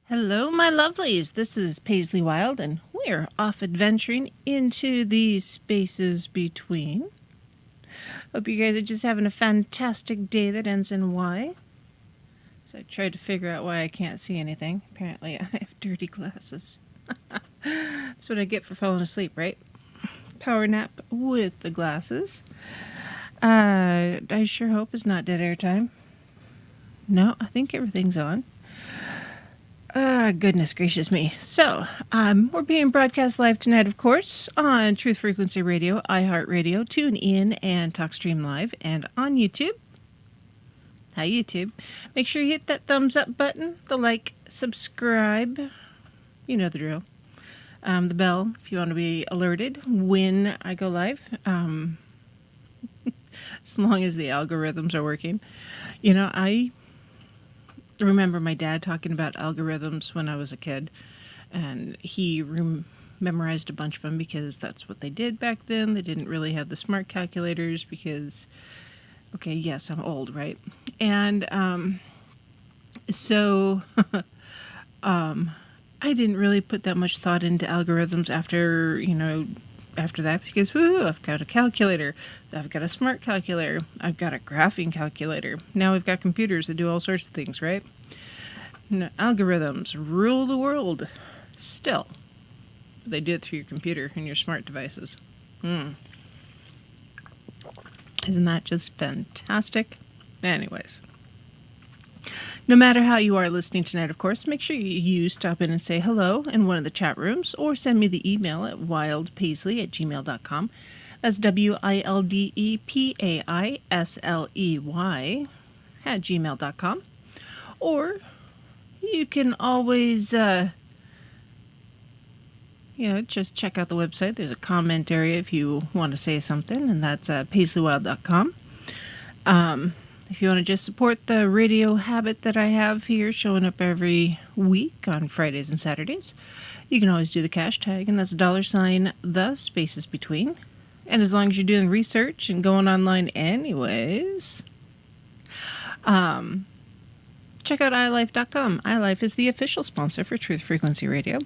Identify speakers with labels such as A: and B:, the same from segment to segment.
A: Hello, my lovelies. This is Paisley Wild, and we're off adventuring into the spaces between. Hope you guys are just having a fantastic day that ends in Y. So I tried to figure out why I can't see anything. Apparently, I have dirty glasses. That's what I get for falling asleep, right? Power nap with the glasses. I sure hope it's not dead air time. No, I think everything's on. Goodness gracious me. So, we're being broadcast live tonight, of course, on Truth Frequency Radio, iHeartRadio, TuneIn, and TalkStream Live, and on YouTube. Hi, YouTube. Make sure you hit that thumbs up button, the like, subscribe. You know the drill. The bell, if you want to be alerted when I go live. As long as the algorithms are working. You know, I remember my dad talking about algorithms when I was a kid, and he memorized a bunch of them because that's what they did back then. They didn't really have the smart calculators because, okay, yes, I'm old, right? And so I didn't really put that much thought into algorithms after that, because I've got a calculator, I've got a smart calculator, I've got a graphing calculator. Now we've got computers that do all sorts of things, right? Algorithms rule the world. Still, they do it through your computer and your smart devices. Isn't that just fantastic? Anyways. No matter how you are listening tonight, of course, make sure you stop in and say hello in one of the chat rooms, or send me the email at wildepaisley@gmail.com. That's WILDEPAISLEY at gmail.com. Or you can always, just check out the website. There's a comment area if you want to say something, and that's paisleywilde.com. If you want to just support the radio habit that I have here, showing up every week on Fridays and Saturdays, you can always do the cash tag, and that's $, TheSpacesBetween. And as long as you're doing research and going online anyways, check out iLife.com. iLife is the official sponsor for Truth Frequency Radio.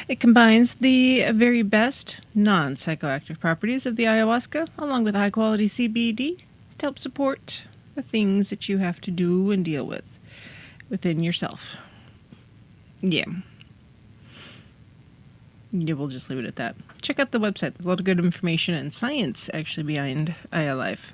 A: It combines the very best non-psychoactive properties of the ayahuasca along with high-quality CBD to help support the things that you have to do and deal with within yourself. Yeah, we'll just leave it at that. Check out the website. There's a lot of good information and science actually behind iLife.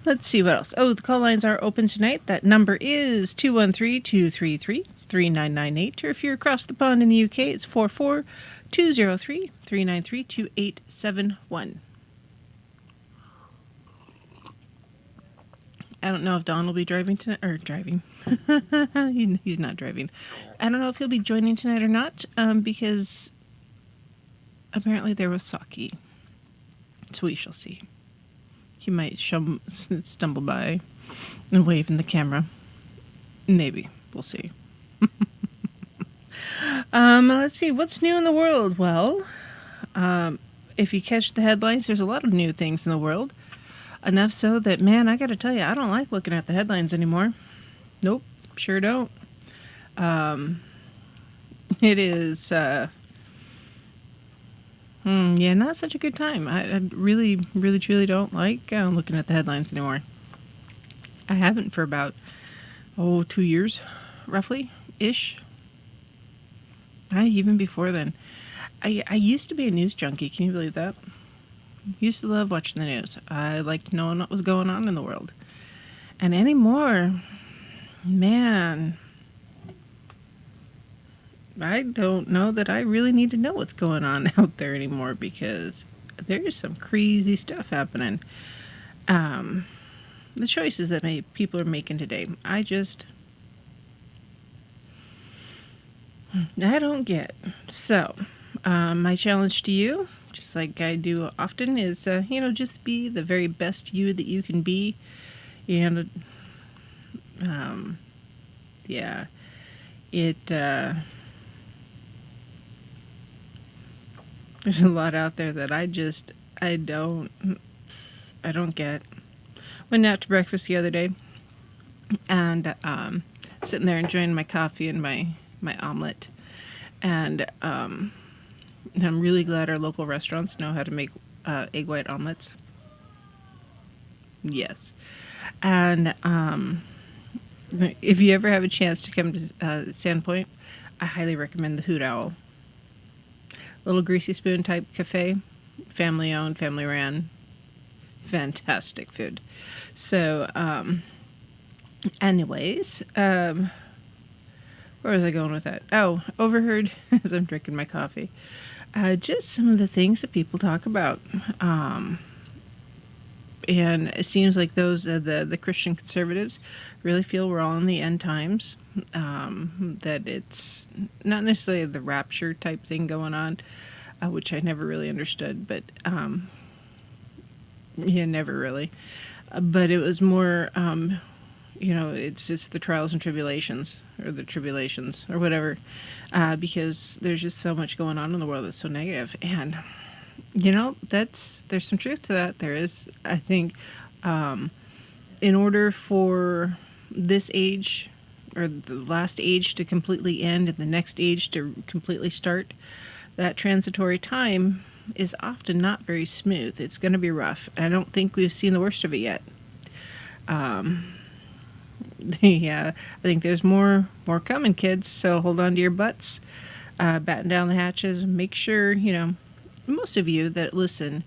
A: Let's see what else. Oh, the call lines are open tonight. That number is 213-233-3998. Or if you're across the pond in the UK, it's 44-203-393-2871. I don't know if Don will be driving tonight, or driving. He's not driving. I don't know if he'll be joining tonight or not, because apparently there was sake. So we shall see. He might stumble by and wave in the camera. Maybe. We'll see. Let's see. What's new in the world? Well, if you catch the headlines, there's a lot of new things in the world. Enough so that, man, I got to tell you, I don't like looking at the headlines anymore. Nope. Sure don't. It is... not such a good time. I really, really, truly don't like looking at the headlines anymore. I haven't for about, 2 years, roughly-ish. Even before then. I used to be a news junkie. Can you believe that? Used to love watching the news. I liked knowing what was going on in the world. And anymore, man... I don't know that I really need to know what's going on out there anymore, because there's some crazy stuff happening. The choices that people are making today, I don't get. So, my challenge to you, just like I do often, is, just be the very best you that you can be. And, there's a lot out there that I don't get. Went out to breakfast the other day, and sitting there enjoying my coffee and my omelet, and I'm really glad our local restaurants know how to make egg white omelets. Yes, and if you ever have a chance to come to Sandpoint, I highly recommend the Hoot Owl. Little greasy spoon type cafe, family owned, family ran, fantastic food. So, anyways, where was I going with that? Oh, overheard as I'm drinking my coffee. Just some of the things that people talk about. And it seems like those, the Christian conservatives really feel we're all in the end times. That it's not necessarily the rapture type thing going on, which I never really understood, but, never really. But it was more, it's just the trials and tribulations, or the tribulations, or whatever, because there's just so much going on in the world that's so negative. And, there's some truth to that. There is, I think, in order for this age, or the last age, to completely end and the next age to completely start, that transitory time is often not very smooth. It's going to be rough. I don't think we've seen the worst of it yet. Yeah, I think there's more coming, kids. So hold on to your butts, batten down the hatches, make sure, most of you that listen,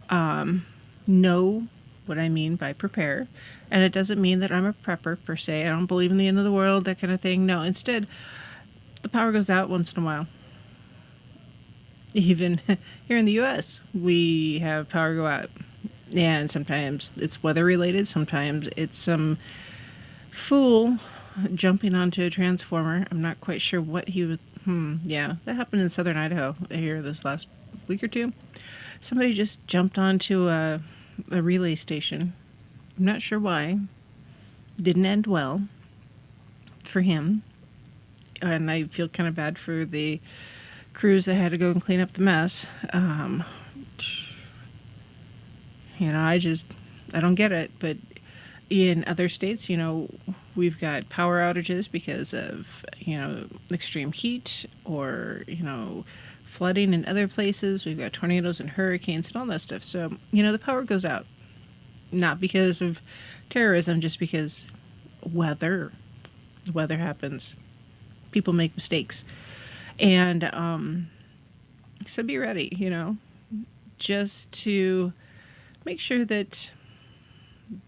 A: know what I mean by prepare. And it doesn't mean that I'm a prepper per se. I don't believe in the end of the world, that kind of thing. No, instead, the power goes out once in a while. Even here in the U.S., we have power go out. And sometimes it's weather related. Sometimes it's some fool jumping onto a transformer. I'm not quite sure what he was. Yeah, that happened in southern Idaho here this last week or two. Somebody just jumped onto a relay station. I'm not sure why. Didn't end well for him. And I feel kind of bad for the crews that had to go and clean up the mess. I don't get it. But in other states, we've got power outages because of, extreme heat or, flooding in other places. We've got tornadoes and hurricanes and all that stuff. So, the power goes out. Not because of terrorism, just because weather happens. People make mistakes. And so be ready, just to make sure that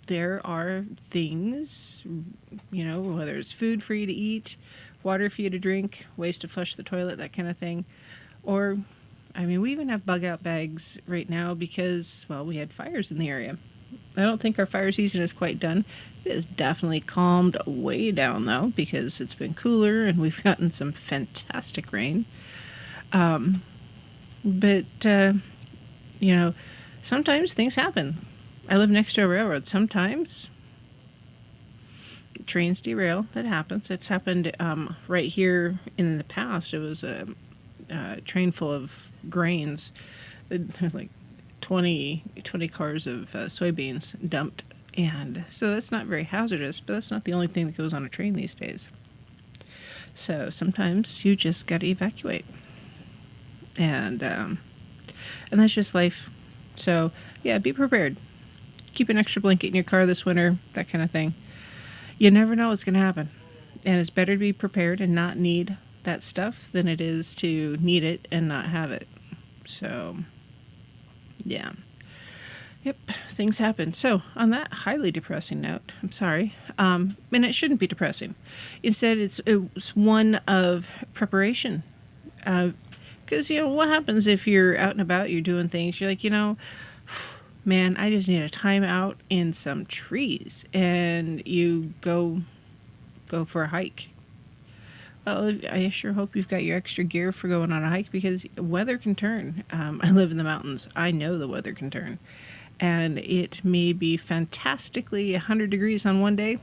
A: there are things, whether it's food for you to eat, water for you to drink, ways to flush the toilet, that kind of thing. Or, we even have bug out bags right now because, we had fires in the area. I don't think our fire season is quite done. It has definitely calmed way down, though, because it's been cooler and we've gotten some fantastic rain. But sometimes things happen. I live next to a railroad. Sometimes trains derail. That happens. It's happened right here in the past. It was a train full of grains. There's like 20 cars of soybeans dumped. And so that's not very hazardous, but that's not the only thing that goes on a train these days. So sometimes you just got to evacuate. And that's just life. So, yeah, be prepared. Keep an extra blanket in your car this winter, that kind of thing. You never know what's going to happen. And it's better to be prepared and not need that stuff than it is to need it and not have it. So, yeah. Yep, things happen. So, on that highly depressing note, I'm sorry, and it shouldn't be depressing. Instead, it's one of preparation. Because, what happens if you're out and about, you're doing things, you're like, man, I just need a time out in some trees. And you go for a hike. Well, I sure hope you've got your extra gear for going on a hike because weather can turn. I live in the mountains. I know the weather can turn. And it may be fantastically 100 degrees on one day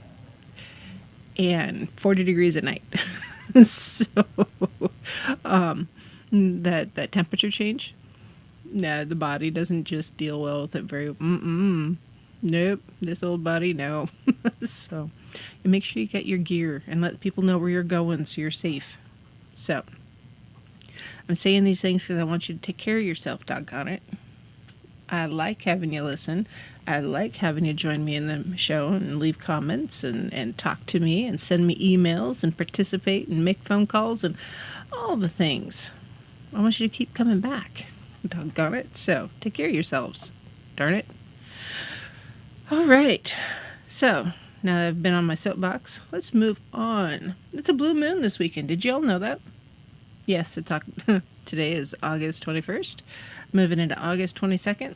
A: and 40 degrees at night. So that temperature change, no, the body doesn't just deal well with it very. Nope, this old body, no. So you make sure you get your gear and let people know where you're going so you're safe. So I'm saying these things because I want you to take care of yourself, doggone it. I like having you listen. I like having you join me in the show and leave comments and talk to me and send me emails and participate and make phone calls and all the things. I want you to keep coming back. Doggone it. So take care of yourselves. Darn it. All right. So now that I've been on my soapbox, let's move on. It's a blue moon this weekend. Did you all know that? Yes, today is August 21st. Moving into August 22nd.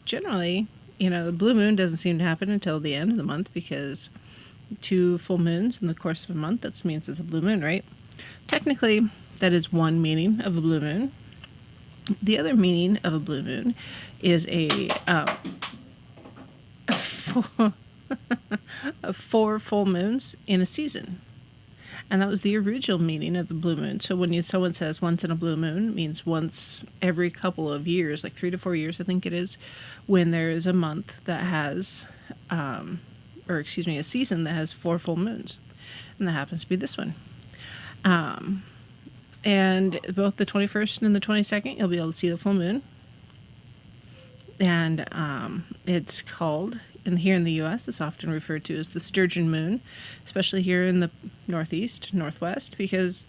A: Generally, the blue moon doesn't seem to happen until the end of the month because 2 full moons in the course of a month, that means it's a blue moon, right? Technically, that is one meaning of a blue moon. The other meaning of a blue moon is four full moons in a season. And that was the original meaning of the blue moon. So when someone says once in a blue moon, it means once every couple of years, like 3 to 4 years, I think it is, when there is a month that has, a season that has 4 full moons. And that happens to be this one. And both the 21st and the 22nd, you'll be able to see the full moon. And it's called, here in the U.S., it's often referred to as the Sturgeon Moon, especially here in the northeast, northwest, because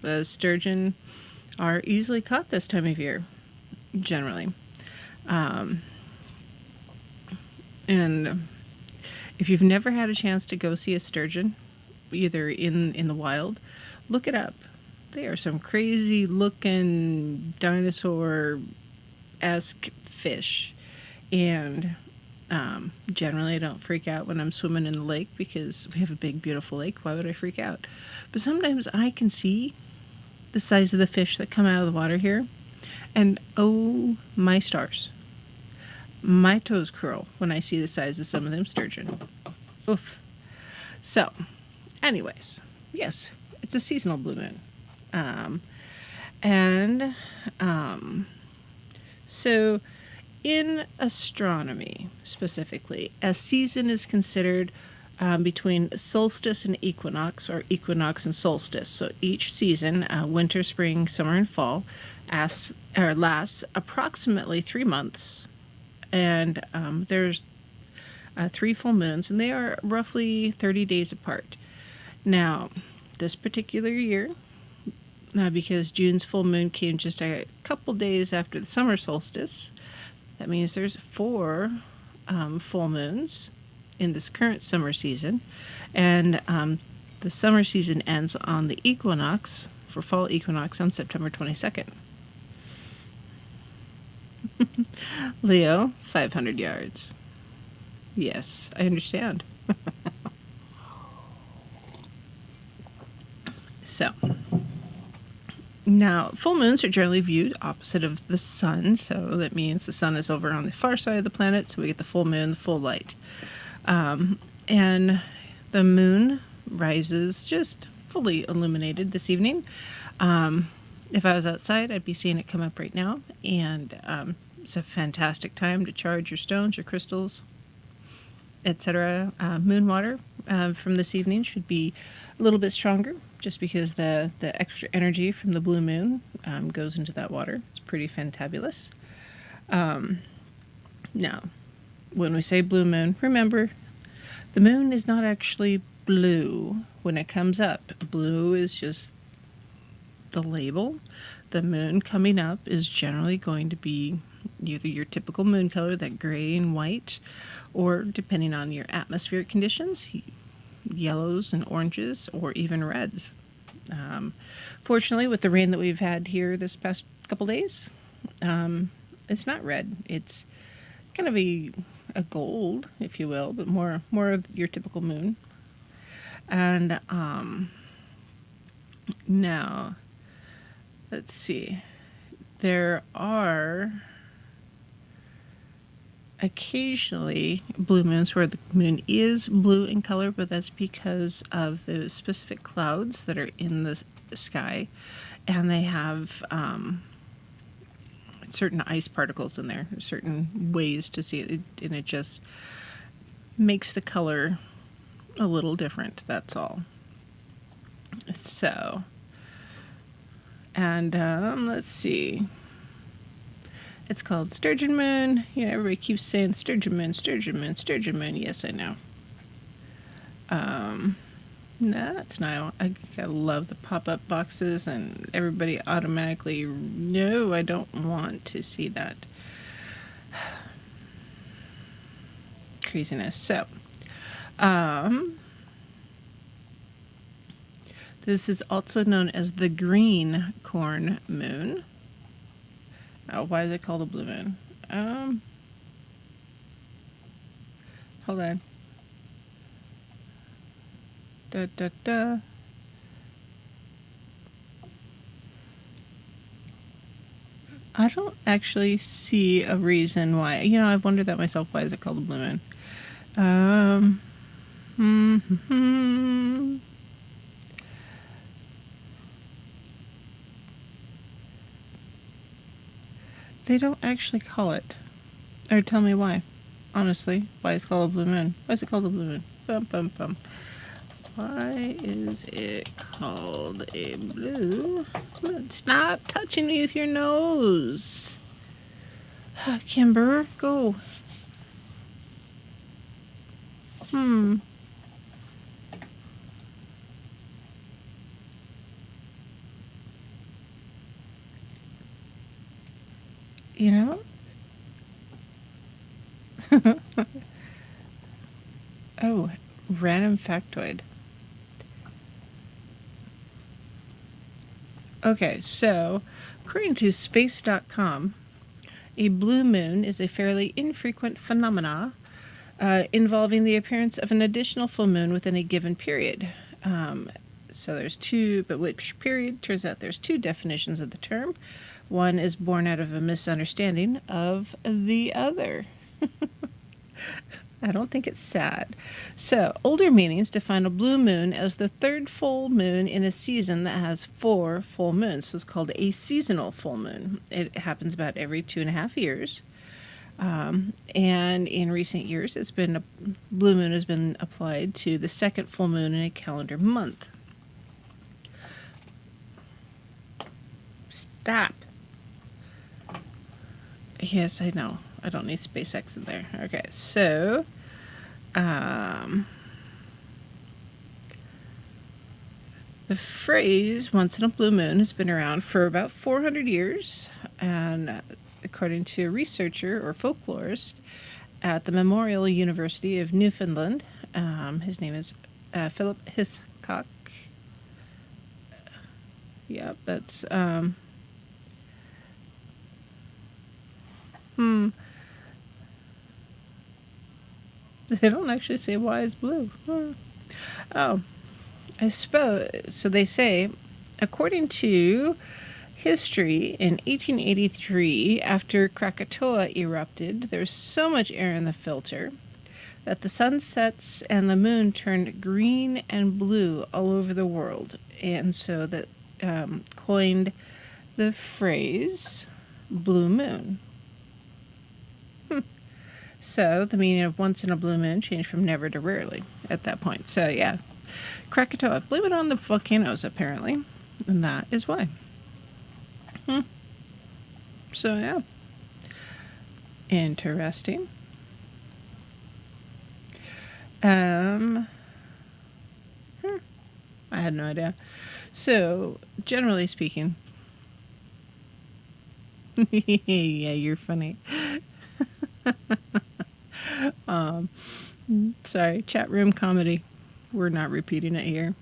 A: the sturgeon are easily caught this time of year, generally. And if you've never had a chance to go see a sturgeon, either in the wild, look it up. They are some crazy looking dinosaur-esque fish. And generally I don't freak out when I'm swimming in the lake because we have a big, beautiful lake. Why would I freak out? But sometimes I can see the size of the fish that come out of the water here. And oh my stars. My toes curl when I see the size of some of them sturgeon. Oof. So, anyways, yes, it's a seasonal blue moon. So in astronomy specifically, a season is considered between solstice and equinox, or equinox and solstice. So each season, winter, spring, summer, and fall, lasts approximately 3 months. And there's 3 full moons, and they are roughly 30 days apart. Now, this particular year, because June's full moon came just a couple days after the summer solstice, that means there's 4 full moons in this current summer season, and the summer season ends on the equinox, for fall equinox, on September 22nd. Leo, 500 yards. Yes, I understand. So, now, full moons are generally viewed opposite of the sun, so that means the sun is over on the far side of the planet, so we get the full moon, the full light. And the moon rises just fully illuminated this evening. If I was outside, I'd be seeing it come up right now, and it's a fantastic time to charge your stones, your crystals, etc. Moon water from this evening should be a little bit stronger, just because the extra energy from the blue moon goes into that water. It's pretty fantabulous. Now, when we say blue moon, remember, the moon is not actually blue when it comes up. Blue is just the label. The moon coming up is generally going to be either your typical moon color, that gray and white, or depending on your atmospheric conditions, yellows and oranges, or even reds. Fortunately, with the rain that we've had here this past couple days, it's not red. It's kind of a gold, if you will, but more of your typical moon. And now, let's see. There are occasionally blue moons where the moon is blue in color, but that's because of the specific clouds that are in the sky, and they have certain ice particles in there, certain ways to see it, and it just makes the color a little different, that's all. So, and let's see. It's called Sturgeon Moon. You know, everybody keeps saying Sturgeon Moon, Sturgeon Moon, Sturgeon Moon. Yes, I know. No, that's not. I love the pop-up boxes, and everybody automatically, no, I don't want to see that. Craziness. So, this is also known as the green corn moon. Why is it called a blue moon? Hold on. I don't actually see a reason why. You know, I've wondered that myself. Why is it called a blue moon? They don't actually call it. Or tell me why. Honestly, why it's called a blue moon? Why is it called a blue moon? Bum, bum, bum. Why is it called a blue? Stop touching me with your nose. Kimber, go. You know? Oh, random factoid. Okay, so according to space.com, A blue moon is a fairly infrequent phenomena involving the appearance of an additional full moon within a given period. So there's two, but which period? Turns out there's two definitions of the term. One is born out of a misunderstanding of the other. I don't think it's sad. So, older meanings define a blue moon as the third full moon in a season that has 4 full moons. So it's called a seasonal full moon. It happens about every 2.5 years. And in recent years, blue moon has been applied to the second full moon in a calendar month. Stop. Yes, I know. I don't need SpaceX in there. Okay, so the phrase once in a blue moon has been around for about 400 years, and according to a researcher or folklorist at the Memorial University of Newfoundland, his name is Philip Hiscock. Yep, that's They don't actually say why it's blue. Oh, I suppose. So they say, according to history, in 1883, after Krakatoa erupted, there's so much air in the filter that the sunsets and the moon turned green and blue all over the world. And so that coined the phrase blue moon. So the meaning of once in a blue moon changed from never to rarely at that point. So yeah, Krakatoa, blame it on the volcanoes apparently, and that is why. So yeah, interesting. I had no idea. So generally speaking, yeah, you're funny. Sorry, chat room comedy. We're not repeating it here.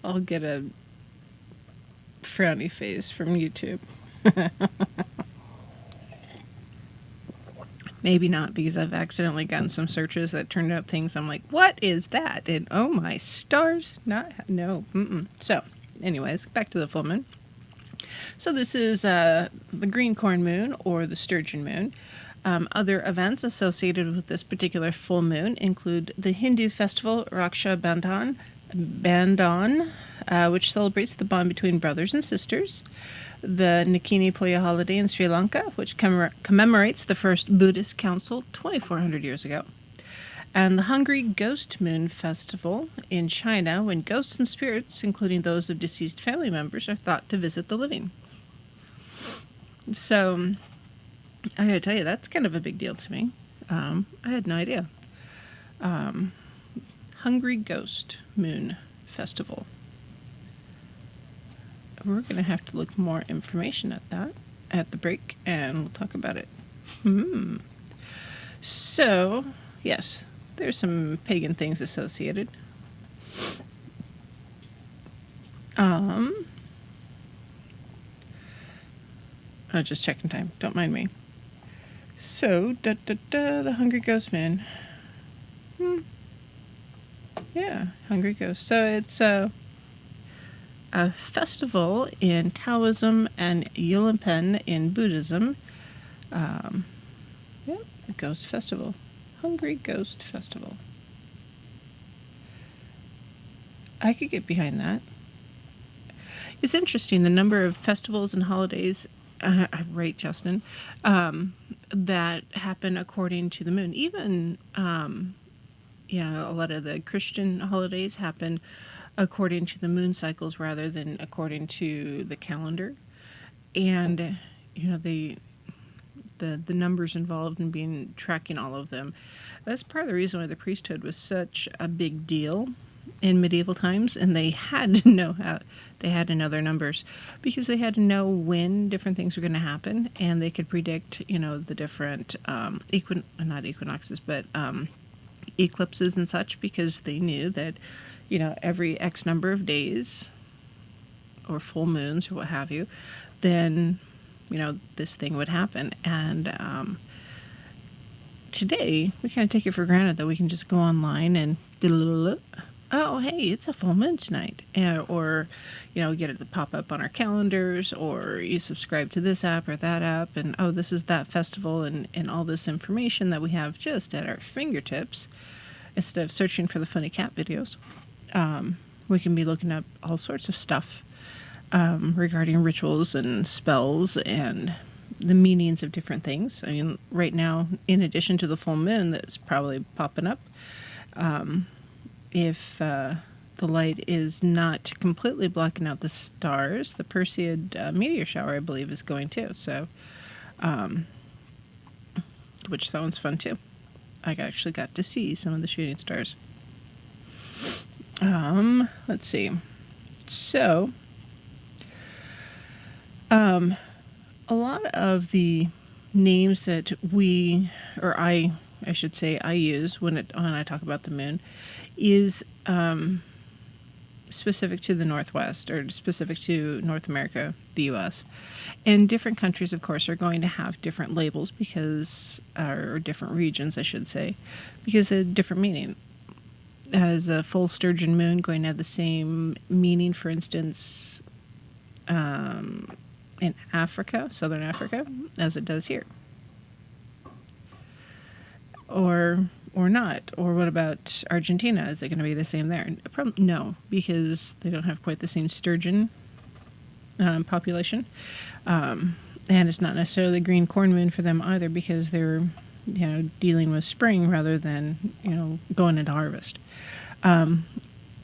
A: I'll get a frowny face from YouTube. Maybe not, because I've accidentally gotten some searches that turned up things I'm like, what is that? And oh my stars, no. So, anyways, back to the full moon. So this is the green corn moon or the sturgeon moon. Other events associated with this particular full moon include the Hindu festival Raksha Bandhan, which celebrates the bond between brothers and sisters, the Nikini Poya holiday in Sri Lanka, which commemorates the first Buddhist council 2,400 years ago, and the Hungry Ghost Moon Festival in China, when ghosts and spirits, including those of deceased family members, are thought to visit the living. So I gotta tell you, that's kind of a big deal to me. I had no idea. Hungry Ghost Moon Festival. We're gonna have to look more information at that at the break, and we'll talk about it. So, yes, there's some pagan things associated. Oh, just checking time. Don't mind me. So, the Hungry Ghost Moon. Yeah, Hungry Ghost. So it's a festival in Taoism and Yulpen in Buddhism. A ghost festival. Hungry Ghost Festival. I could get behind that. It's interesting, the number of festivals and holidays, right, Justin, that happen according to the moon. Even, a lot of the Christian holidays happen according to the moon cycles rather than according to the calendar. And, the numbers involved in tracking all of them. That's part of the reason why the priesthood was such a big deal in medieval times, and they had to know their numbers, because they had to know when different things were going to happen, and they could predict, the different not equinoxes, but eclipses and such, because they knew that, every X number of days or full moons or what have you, then this thing would happen. And today, we kind of take it for granted that we can just go online and oh, hey, it's a full moon tonight. Or, get it to pop up on our calendars, or you subscribe to this app or that app, and oh, this is that festival, and all this information that we have just at our fingertips. Instead of searching for the funny cat videos, we can be looking up all sorts of stuff regarding rituals and spells and the meanings of different things. I mean, right now, in addition to the full moon that's probably popping up, if the light is not completely blocking out the stars, the Perseid meteor shower, I believe, is going too. So, which that one's fun too. I actually got to see some of the shooting stars. Let's see. So, a lot of the names that I should say I use when I talk about the moon is specific to the Northwest, or specific to North America, the U.S. And different countries, of course, are going to have different labels or different regions, I should say, because of different meaning. As a full Sturgeon Moon going to have the same meaning, for instance, in Africa, Southern Africa, as it does here? Or not? Or what about Argentina? Is it going to be the same there? No, because they don't have quite the same sturgeon population. And it's not necessarily green corn moon for them either, because they're, dealing with spring rather than, going into harvest.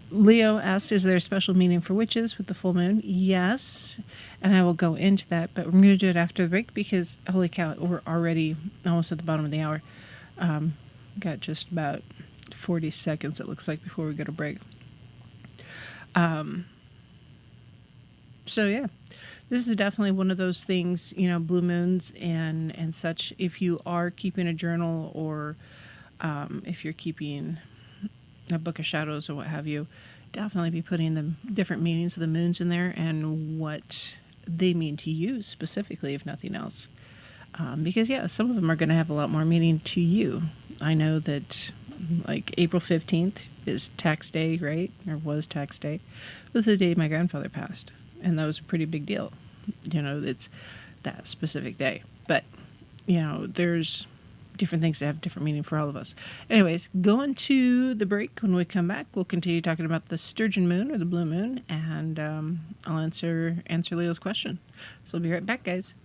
A: Leo asks, is there a special meaning for witches with the full moon? Yes, and I will go into that, but we're going to do it after the break because, holy cow, we're already almost at the bottom of the hour. Got just about 40 seconds, it looks like, before we go to break. So, yeah, this is definitely one of those things, blue moons and such. If you are keeping a journal, or if you're keeping a book of shadows or what have you, definitely be putting the different meanings of the moons in there and what they mean to you specifically, if nothing else. Because, some of them are going to have a lot more meaning to you. I know that, like, April 15th is tax day, right? Or was tax day. It was the day my grandfather passed. And that was a pretty big deal. It's that specific day. But, there's different things that have different meaning for all of us. Anyways, going to the break. When we come back, we'll continue talking about the Sturgeon Moon, or the blue moon, and I'll answer Leo's question. So we'll be right back, guys.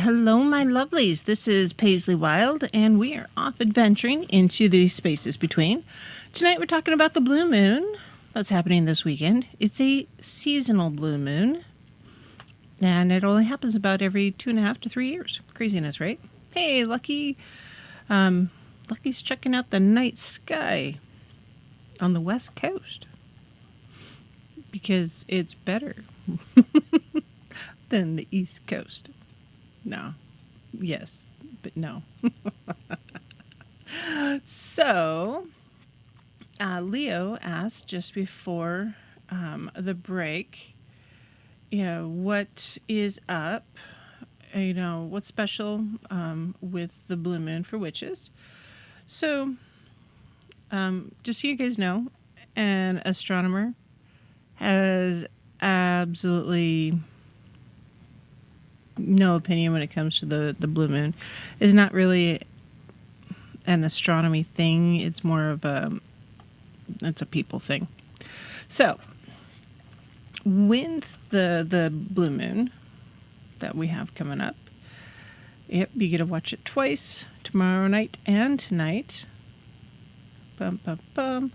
A: Hello, my lovelies. This is Paisley Wild, and we are off adventuring into the spaces between. Tonight we're talking about the blue moon that's happening this weekend. It's a seasonal blue moon, and it only happens about every 2.5 to 3 years. Craziness, right? Hey, Lucky. Lucky's checking out the night sky on the west coast because it's better than the east coast. No. Yes, but no. So, Leo asked just before the break, what is up? What's special with the blue moon for witches? So, just so you guys know, an astronomer has absolutely no opinion when it comes to the blue moon. It's not really an astronomy thing. It's more of it's a people thing. So with the blue moon that we have coming up, yep, you get to watch it twice, tomorrow night and tonight. Bum, bum, bum.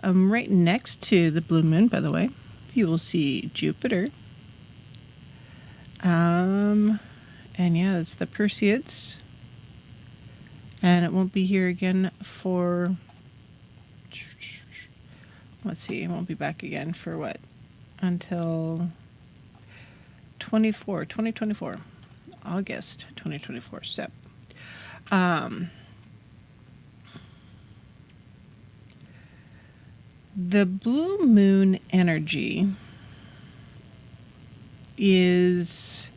A: Right next to the blue moon, by the way, you will see Jupiter. And yeah, it's the Perseids. And it won't be here again for, let's see, it won't be back again for what? Until 2024, August 2024. So, the blue moon energy is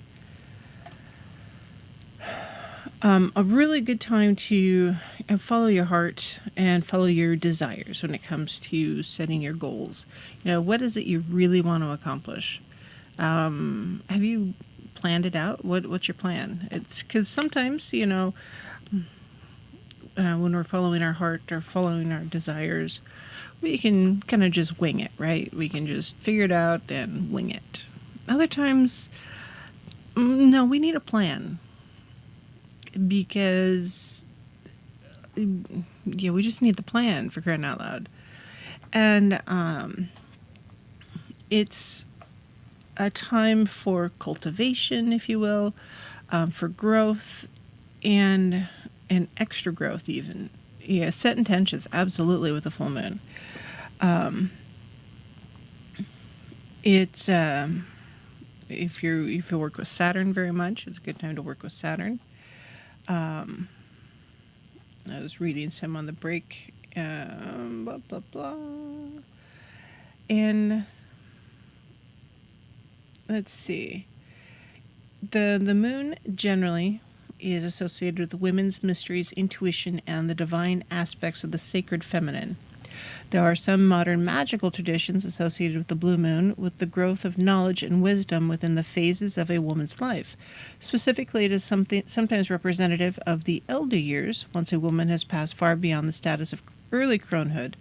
A: a really good time to follow your heart and follow your desires when it comes to setting your goals. What is it you really want to accomplish? Have you planned it out? What's your plan? It's because sometimes, when we're following our heart or following our desires, we can kind of just wing it, right? We can just figure it out and wing it. Other times, no, we need a plan. Because, we just need the plan, for crying out loud. And it's a time for cultivation, if you will, for growth and extra growth even. Yeah, set intentions, absolutely, with the full moon. It's if you work with Saturn very much, it's a good time to work with Saturn. I was reading some on the break, blah, blah, blah. And let's see. The moon generally is associated with women's mysteries, intuition, and the divine aspects of the sacred feminine. There are some modern magical traditions associated with the blue moon, with the growth of knowledge and wisdom within the phases of a woman's life. Specifically, it is sometimes representative of the elder years, once a woman has passed far beyond the status of early cronehood.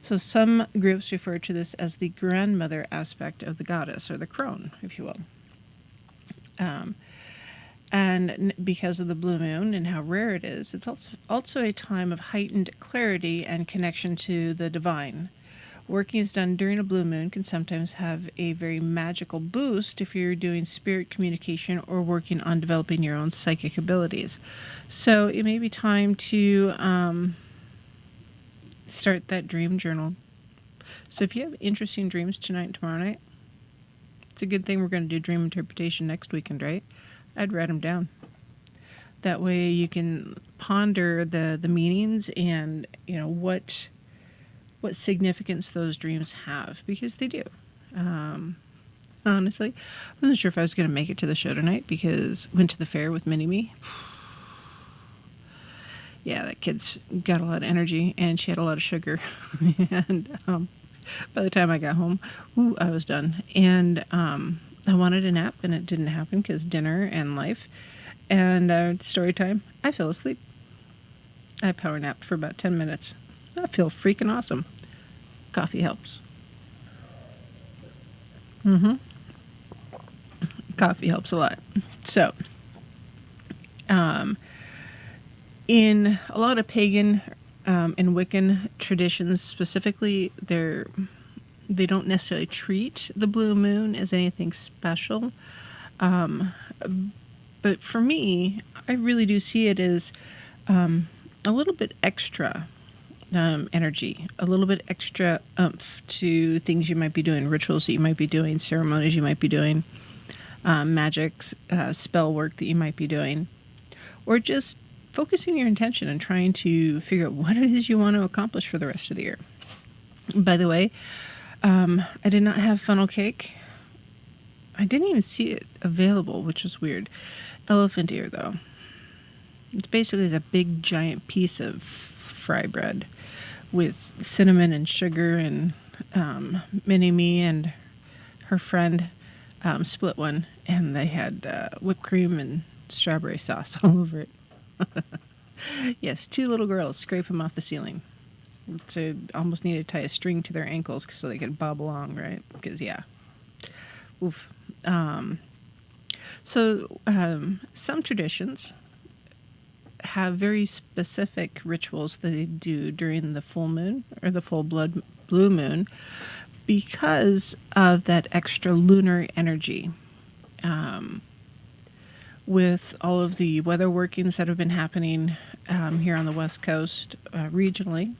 A: So some groups refer to this as the grandmother aspect of the goddess, or the crone, if you will. And because of the blue moon and how rare it is, it's also a time of heightened clarity and connection to the divine. Working is done during a blue moon can sometimes have a very magical boost if you're doing spirit communication or working on developing your own psychic abilities. So it may be time to start that dream journal. So if you have interesting dreams tonight and tomorrow night, it's a good thing we're going to do dream interpretation next weekend, right? I'd write them down. That way you can ponder the meanings and, what significance those dreams have, because they do. Honestly, I wasn't sure if I was going to make it to the show tonight because I went to the fair with Mini-Me. Yeah, that kid's got a lot of energy and she had a lot of sugar. And by the time I got home, I was done. And I wanted a nap, and it didn't happen because dinner and life. And story time, I fell asleep. I power napped for about 10 minutes. I feel freaking awesome. Coffee helps. Coffee helps a lot. So, In a lot of pagan and Wiccan traditions specifically, they don't necessarily treat the blue moon as anything special. But for me, I really do see it as a little bit extra energy, a little bit extra oomph to things you might be doing, rituals that you might be doing, ceremonies you might be doing, magic, spell work that you might be doing, or just focusing your intention and trying to figure out what it is you want to accomplish for the rest of the year. By the way, I did not have funnel cake. I didn't even see it available, which was weird. Elephant ear, though. It's basically a big, giant piece of fry bread with cinnamon and sugar, and Mini-Me and her friend split one, and they had whipped cream and strawberry sauce all over it. Yes, 2 little girls scrape them off the ceiling. So almost needed to tie a string to their ankles so they could bob along, right? Because, yeah. Oof. Some traditions have very specific rituals that they do during the full moon or the full blue moon because of that extra lunar energy. With all of the weather workings that have been happening here on the West Coast regionally,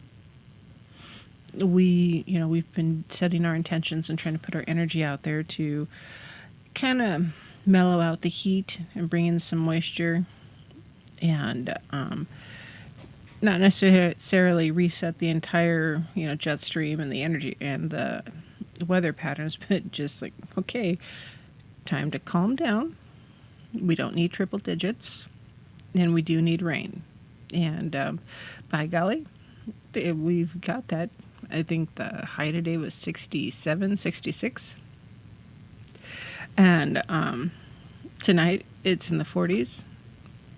A: we've been setting our intentions and trying to put our energy out there to kind of mellow out the heat and bring in some moisture and not necessarily reset the entire jet stream and the energy and the weather patterns, but just like, okay, time to calm down. We don't need triple digits, and we do need rain. And by golly, we've got that. I think the high today was 67, 66. And tonight it's in the 40s.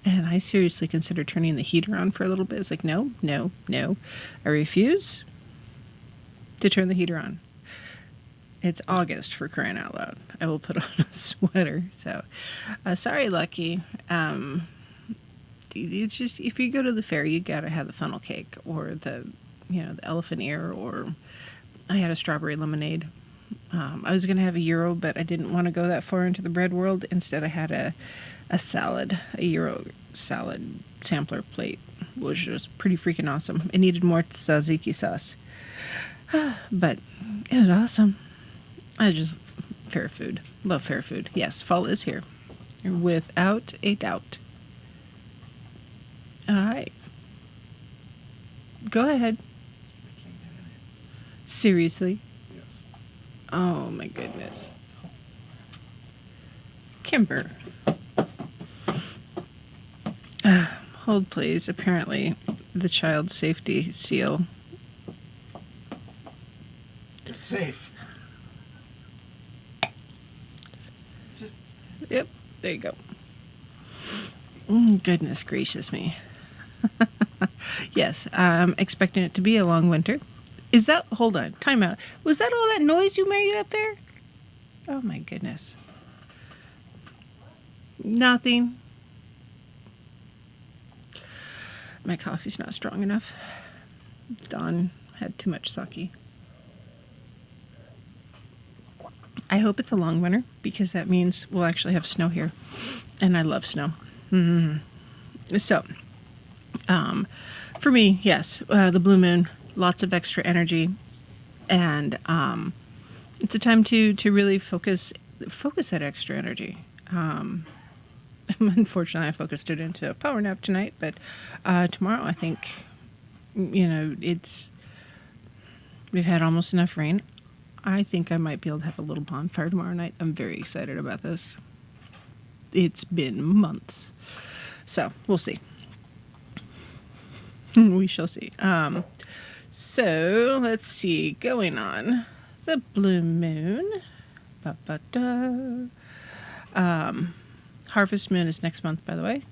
A: And I seriously consider turning the heater on for a little bit. It's like, no. I refuse to turn the heater on. It's August, for crying out loud. I will put on a sweater. So, sorry, Lucky. It's just, if you go to the fair, you gotta have the funnel cake or the elephant ear, or I had a strawberry lemonade. I was gonna have a gyro, but I didn't want to go that far into the bread world. Instead, I had a salad, a gyro salad sampler plate, which was pretty freaking awesome. It needed more tzatziki sauce, but it was awesome. Fair food. Love fair food. Yes, fall is here. Without a doubt. All right. Go ahead. Seriously?
B: Yes.
A: Oh, my goodness. Kimber. Hold, please. Apparently, the child safety seal.
B: It's safe.
A: Yep, there you go. Goodness gracious me. Yes, I'm expecting it to be a long winter. Hold on, time out. Was that all that noise you made up there? Oh my goodness. Nothing. My coffee's not strong enough. Dawn had too much sake. I hope it's a long winter, because that means we'll actually have snow here. And I love snow. Mm-hmm. So, for me, yes, the blue moon, lots of extra energy. And it's a time to really focus that extra energy. Unfortunately, I focused it into a power nap tonight, but tomorrow I think, we've had almost enough rain. I think I might be able to have a little bonfire tomorrow night. I'm very excited about this. It's been months. So, we'll see. We shall see. So, let's see. Going on. The blue moon. Harvest moon is next month, by the way.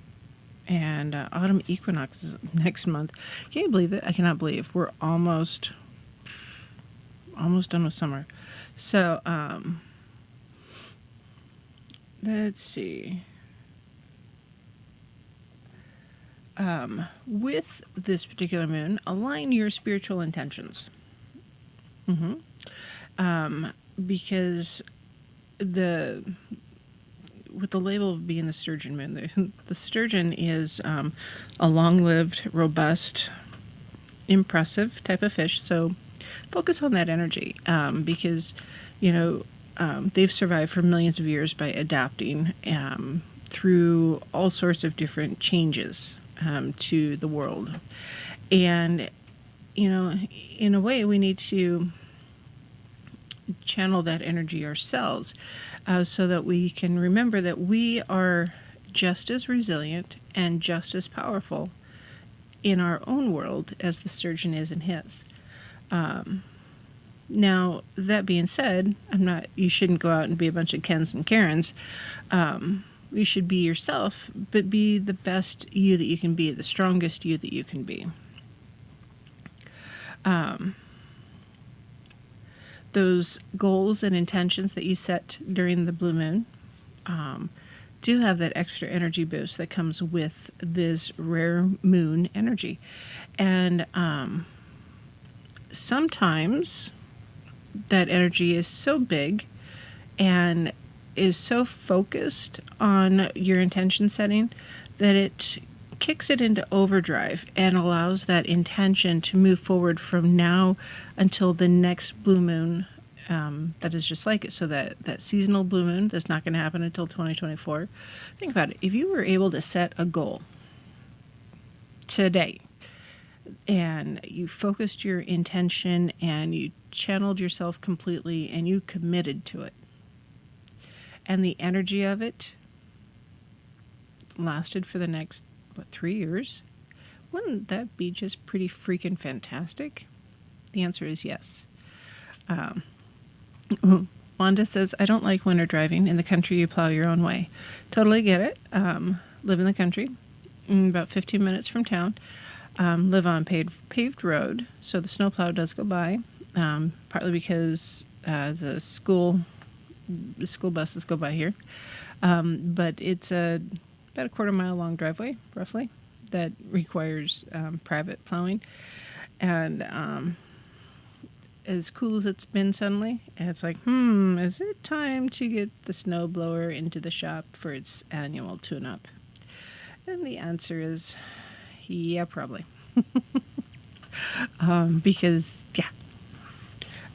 A: And autumn equinox is next month. Can you believe it? I cannot believe we're almost done with summer. So, let's see. with this particular moon, align your spiritual intentions. Because with the label of being the Sturgeon Moon, the sturgeon is a long-lived, robust, impressive type of fish. So focus on that energy, because they've survived for millions of years by adapting through all sorts of different changes to the world. And in a way, we need to channel that energy ourselves, so that we can remember that we are just as resilient and just as powerful in our own world as the sturgeon is in his. Now, that being said, you shouldn't go out and be a bunch of Kens and Karens. You should be yourself, but be the best you that you can be, the strongest you that you can be. Those goals and intentions that you set during the blue moon do have that extra energy boost that comes with this rare moon energy. And sometimes that energy is so big and is so focused on your intention setting that it kicks it into overdrive and allows that intention to move forward from now until the next blue moon that is just like it. So that seasonal blue moon that's not going to happen until 2024. Think about it. If you were able to set a goal today and you focused your intention and you channeled yourself completely and you committed to it, and the energy of it lasted for the next 3 years, wouldn't that be just pretty freaking fantastic? The answer is yes. Wanda says, I don't like winter driving. In the country, you plow your own way. Totally get it. Live in the country, about 15 minutes from town. Live on paved road, so the snowplow does go by, partly because the school buses go by here. But it's about a quarter-mile long driveway, roughly, that requires private plowing. And as cool as it's been suddenly, it's like, is it time to get the snowblower into the shop for its annual tune-up? And the answer is, yeah, probably. Because, yeah,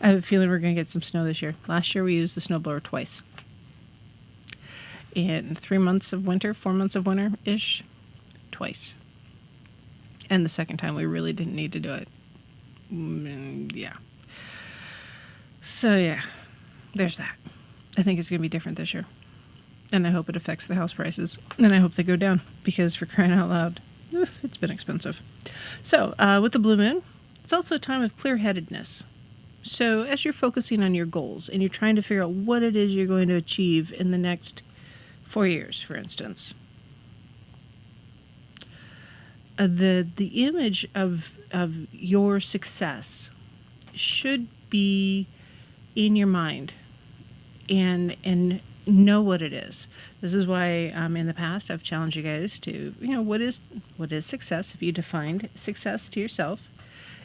A: I have a feeling we're going to get some snow this year. Last year we used the snowblower twice. In 3 months of winter, 4 months of winter-ish, twice. And the second time we really didn't need to do it. Yeah. So, yeah, there's that. I think it's going to be different this year. And I hope it affects the house prices. And I hope they go down, because for crying out loud, it's been expensive. So, with the blue moon, it's also a time of clear-headedness. So, as you're focusing on your goals and you're trying to figure out what it is you're going to achieve in the next 4 years, for instance, the image of your success should be in your mind and know what it is. This is why in the past I've challenged you guys to, what is success? If you defined success to yourself,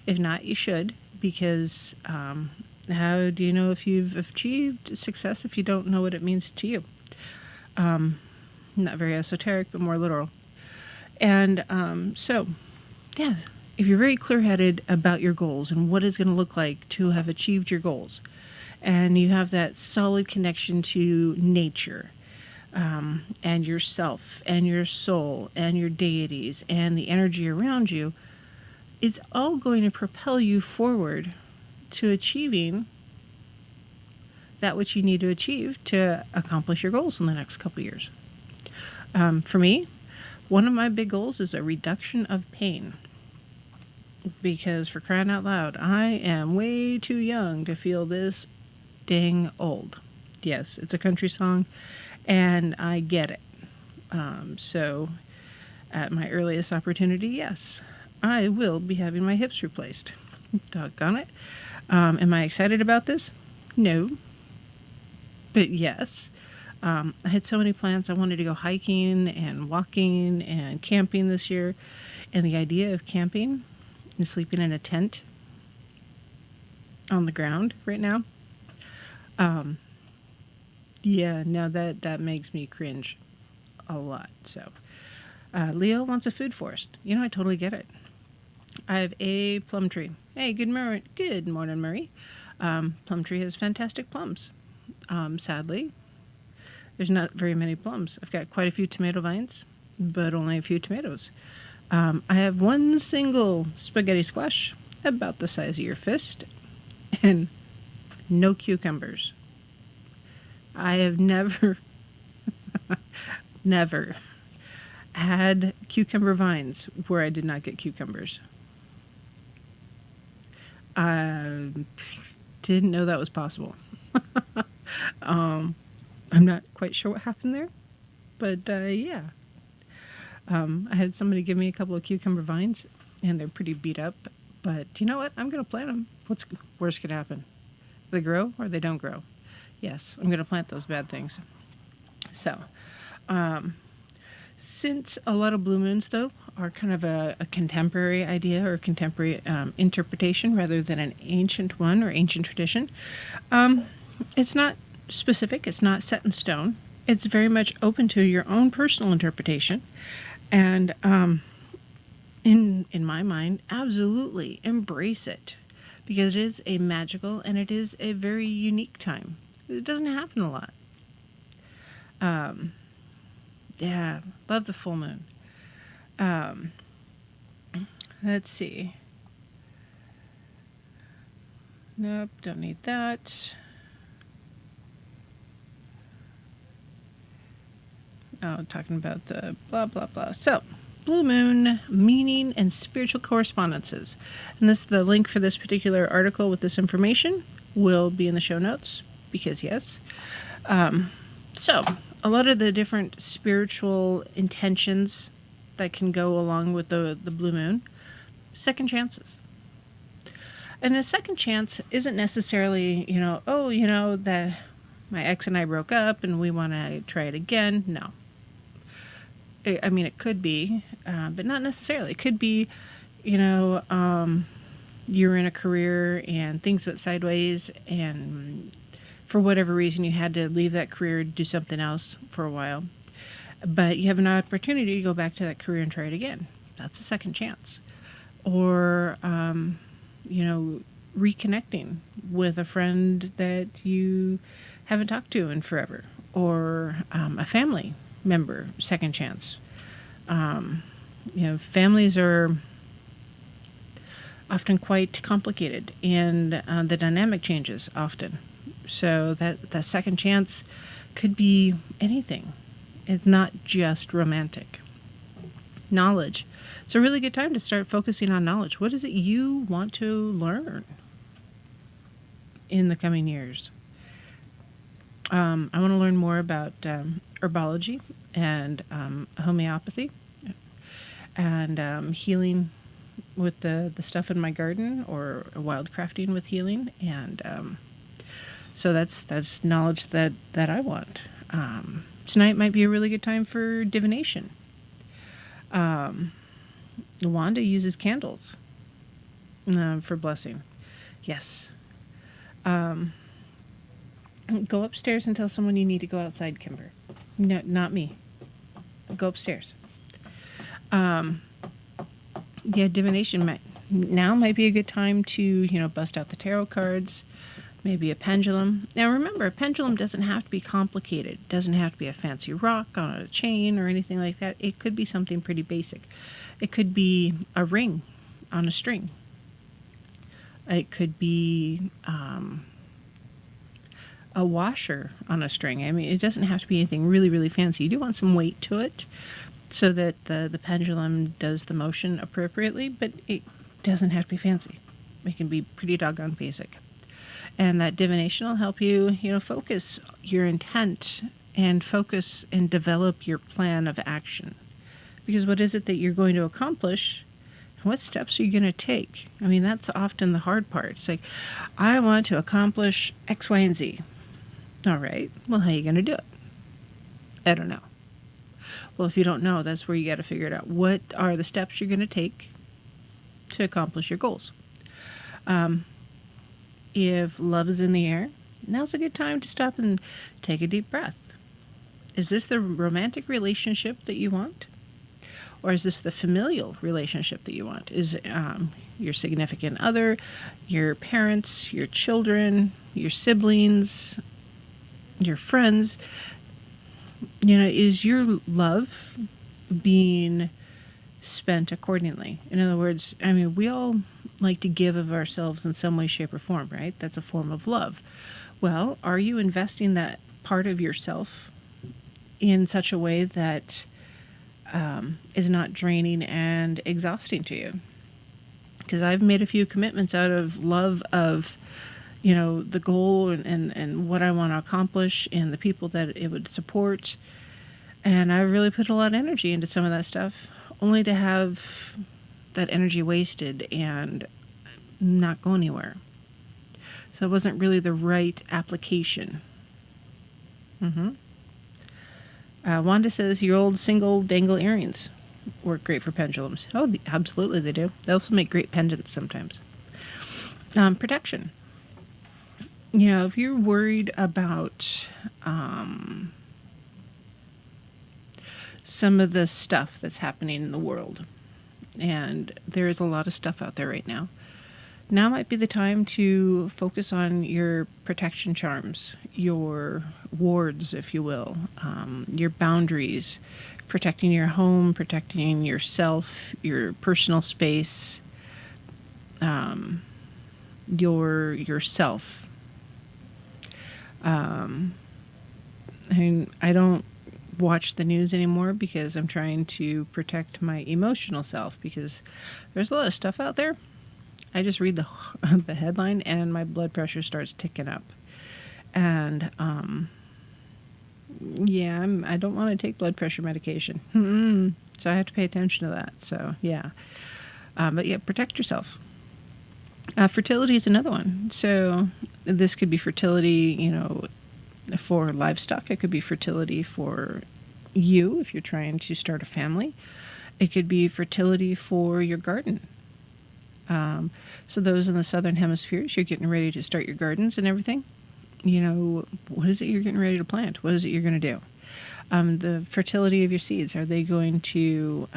A: if not, you should, because how do you know if you've achieved success if you don't know what it means to you? Not very esoteric, but more literal. And so, yeah, if you're very clear-headed about your goals and what it's going to look like to have achieved your goals, and you have that solid connection to nature, and yourself and your soul and your deities and the energy around you, it's all going to propel you forward to achieving that which you need to achieve to accomplish your goals in the next couple of years. For me, one of my big goals is a reduction of pain. Because for crying out loud, I am way too young to feel this dang old. Yes, it's a country song, and I get it. So, at my earliest opportunity, yes, I will be having my hips replaced. Doggone it. Am I excited about this? No. But yes. I had so many plans. I wanted to go hiking and walking and camping this year. And the idea of camping and sleeping in a tent on the ground right now, yeah, no, that makes me cringe a lot. So, Leo wants a food forest. You know, I totally get it. I have a plum tree. Hey, good morning, Murray. Plum tree has fantastic plums. Sadly, there's not very many plums. I've got quite a few tomato vines, but only a few tomatoes. I have one single spaghetti squash, about the size of your fist, and no cucumbers. I have never had cucumber vines where I did not get cucumbers. I didn't know that was possible. I'm not quite sure what happened there, but yeah. I had somebody give me a couple of cucumber vines, and they're pretty beat up, but you know what? I'm going to plant them. What's worst could happen? They grow or they don't grow. Yes, I'm going to plant those bad things. So, since a lot of blue moons, though, are kind of a contemporary idea or contemporary interpretation rather than an ancient one or ancient tradition, it's not specific. It's not set in stone. It's very much open to your own personal interpretation. And in my mind, absolutely embrace it, because it is a magical and it is a very unique time. It doesn't happen a lot. Yeah, love the full moon. Let's see. Nope, don't need that. Oh, talking about the blah, blah, blah. So, blue moon, meaning and spiritual correspondences. And the link for this particular article with this information will be in the show notes, because yes. So, a lot of the different spiritual intentions that can go along with the blue moon, second chances. And a second chance isn't necessarily, that my ex and I broke up and we want to try it again. No. I mean, it could be, but not necessarily. It could be, you're in a career and things went sideways, and for whatever reason you had to leave that career to do something else for a while. But you have an opportunity to go back to that career and try it again. That's a second chance. Or, reconnecting with a friend that you haven't talked to in forever. Or a family member, second chance. Families are often quite complicated, and the dynamic changes often. So that second chance could be anything. It's not just romantic. Knowledge. It's a really good time to start focusing on knowledge. What is it you want to learn in the coming years? I want to learn more about herbology and homeopathy and healing with the stuff in my garden, or wildcrafting with healing. And so that's knowledge that I want. Tonight might be a really good time for divination. Wanda uses candles for blessing. Yes. Go upstairs and tell someone you need to go outside, Kimber. No, not me. Go upstairs. Divination might be a good time to, bust out the tarot cards, maybe a pendulum. Now remember, a pendulum doesn't have to be complicated. It doesn't have to be a fancy rock on a chain or anything like that. It could be something pretty basic. It could be a ring on a string. It could be a washer on a string. I mean, it doesn't have to be anything really, really fancy. You do want some weight to it so that the pendulum does the motion appropriately, but it doesn't have to be fancy. It can be pretty doggone basic. And that divination will help you, focus your intent and focus and develop your plan of action. Because what is it that you're going to accomplish? What steps are you going to take? I mean, that's often the hard part. It's like, I want to accomplish X, Y, and Z. All right. Well, how are you going to do it? I don't know. Well, if you don't know, that's where you got to figure it out. What are the steps you're going to take to accomplish your goals? If love is in the air, now's a good time to stop and take a deep breath. Is this the romantic relationship that you want? Or is this the familial relationship that you want? Is your significant other, your parents, your children, your siblings, your friends, is your love being spent accordingly? In other words, we all like to give of ourselves in some way, shape, or form, right? That's a form of love. Well, are you investing that part of yourself in such a way that is not draining and exhausting to you? Because I've made a few commitments out of love of, the goal and what I want to accomplish and the people that it would support. And I really put a lot of energy into some of that stuff, only to have that energy wasted and not go anywhere. So it wasn't really the right application. Wanda says your old single dangle earrings work great for pendulums. Oh, absolutely they do. They also make great pendants sometimes. Protection. If you're worried about some of the stuff that's happening in the world, and there is a lot of stuff out there right now, now might be the time to focus on your protection charms, your wards, if you will, your boundaries, protecting your home, protecting yourself, your personal space, yourself. I don't watch the news anymore because I'm trying to protect my emotional self, because there's a lot of stuff out there. I just read the headline and my blood pressure starts ticking up. And I don't want to take blood pressure medication. So I have to pay attention to that. So yeah. But yeah, protect yourself. Fertility is another one. So this could be fertility, for livestock. It could be fertility for you if you're trying to start a family. It could be fertility for your garden. So those in the southern hemispheres, you're getting ready to start your gardens and everything. What is it you're getting ready to plant? What is it you're going to do? The fertility of your seeds, are they going to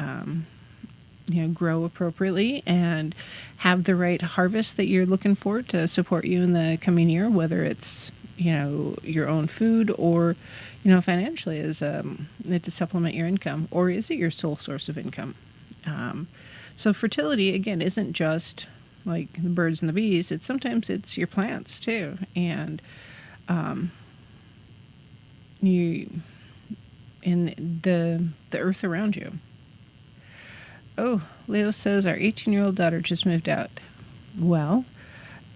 A: grow appropriately and have the right harvest that you're looking for to support you in the coming year, whether it's your own food or financially as to supplement your income, or is it your sole source of income? So fertility, again, isn't just like the birds and the bees. Sometimes it's your plants too, and you in the earth around you. Oh, Leo says our 18-year-old daughter just moved out. Well,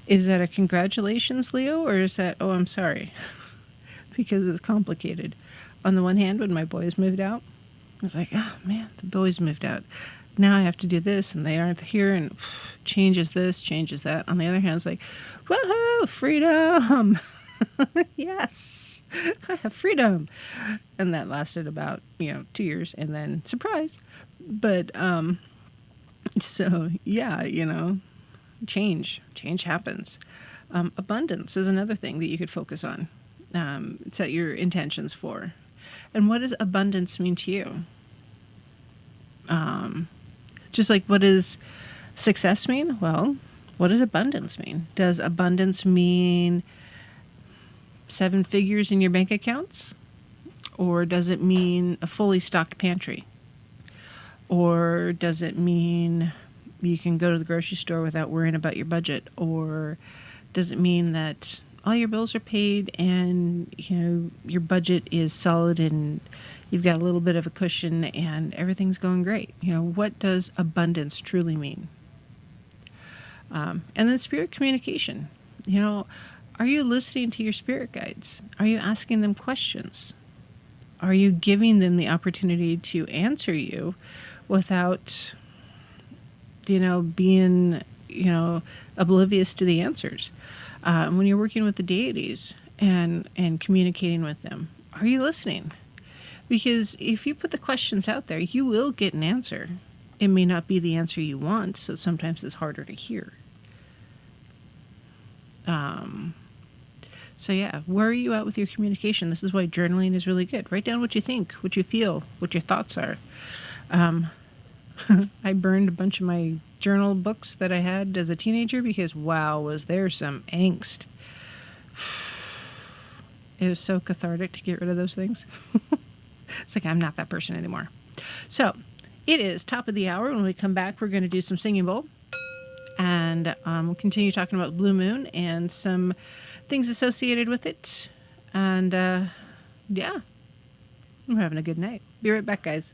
A: is that a congratulations, Leo, or is that, oh, I'm sorry? Because it's complicated. On the one hand, when my boys moved out, I was like, oh man, the boys moved out. Now I have to do this, and they aren't here, and changes this, changes that. On the other hand, it's like, woohoo, freedom! Yes, I have freedom. And that lasted about 2 years, and then surprise. But so yeah, change happens. Abundance is another thing that you could focus on. Set your intentions for. And what does abundance mean to you? Just like, what does success mean? Well, what does abundance mean? Does abundance mean 7 figures in your bank accounts? Or does it mean a fully stocked pantry? Or does it mean you can go to the grocery store without worrying about your budget? Or does it mean that all your bills are paid and your budget is solid and you've got a little bit of a cushion and everything's going great? What does abundance truly mean? And then spirit communication. Are you listening to your spirit guides? Are you asking them questions? Are you giving them the opportunity to answer you without, being, oblivious to the answers? When you're working with the deities and communicating with them, are you listening? Because if you put the questions out there, you will get an answer. It may not be the answer you want, so sometimes it's harder to hear. So yeah, where are you at with your communication? This is why journaling is really good. Write down what you think, what you feel, what your thoughts are. I burned a bunch of my journal books that I had as a teenager because, wow, was there some angst. It was so cathartic to get rid of those things. It's like, I'm not that person anymore. So it is top of the hour. When we come back, we're going to do some singing bowl. And we'll continue talking about Blue Moon and some things associated with it. And yeah, we're having a good night. Be right back, guys.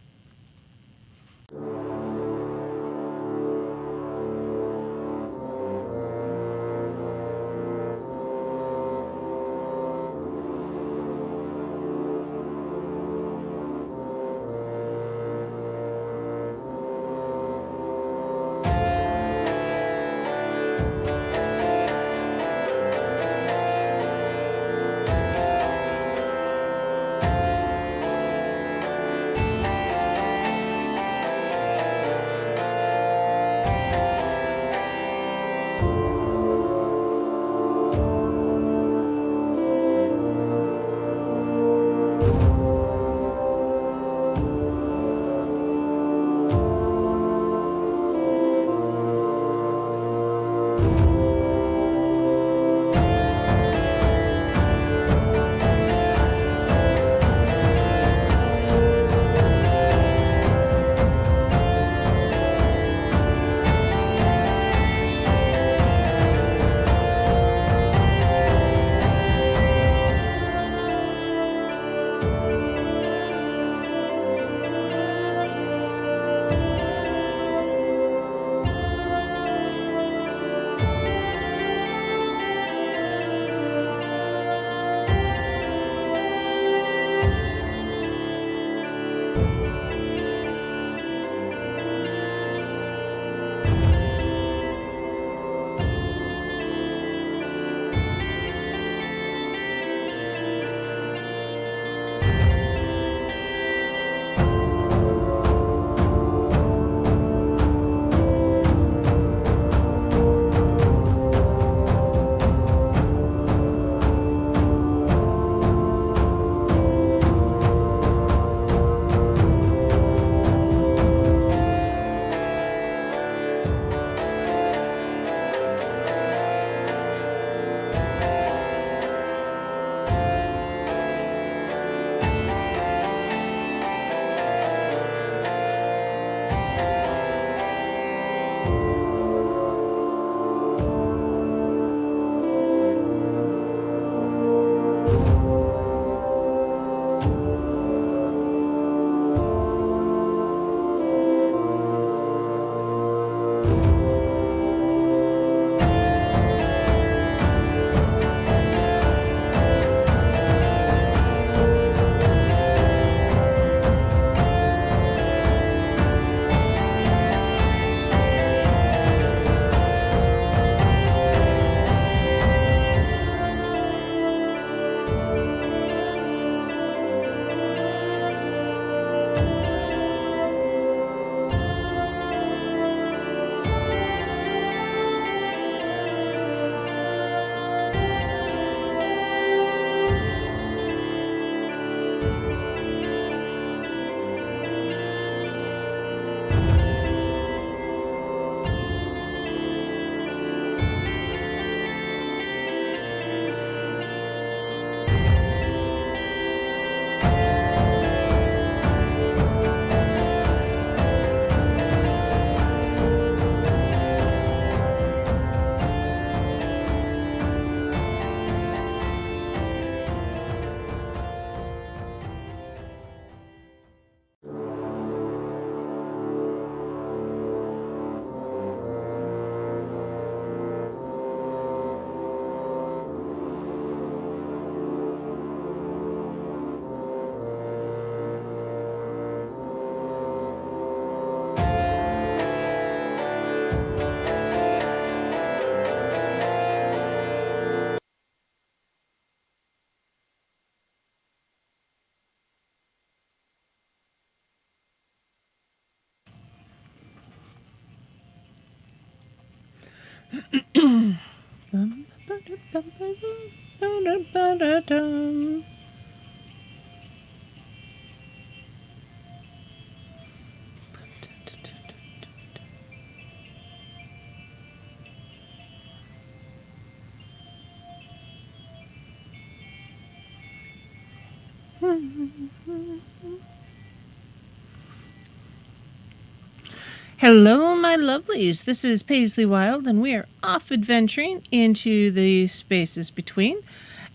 A: Hello, my lovelies. This is Paisley Wild, and we are off adventuring into the spaces between.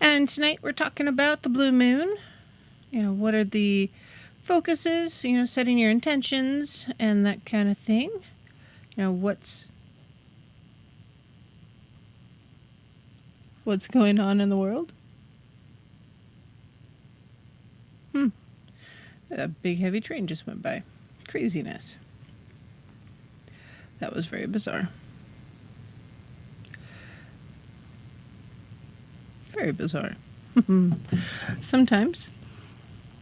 A: And tonight we're talking about the blue moon. What are the focuses, setting your intentions and that kind of thing. What's going on in the world. A big heavy train just went by. Craziness. That was very bizarre. Very bizarre. Sometimes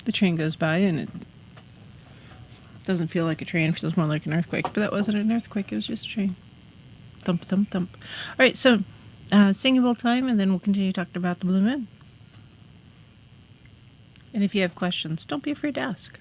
A: the train goes by and it doesn't feel like a train. It feels more like an earthquake. But that wasn't an earthquake. It was just a train. Thump, thump, thump. All right, so singing bowl time, and then we'll continue talking about the blue moon. And if you have questions, don't be afraid to ask.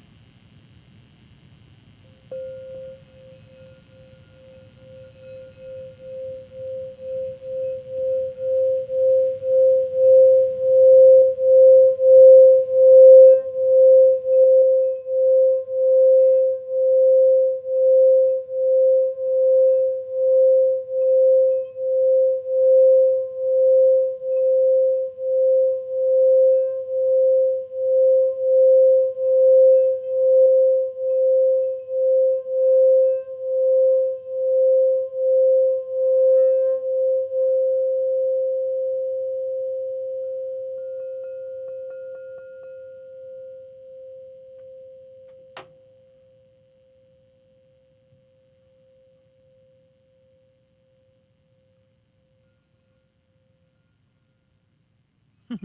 A: I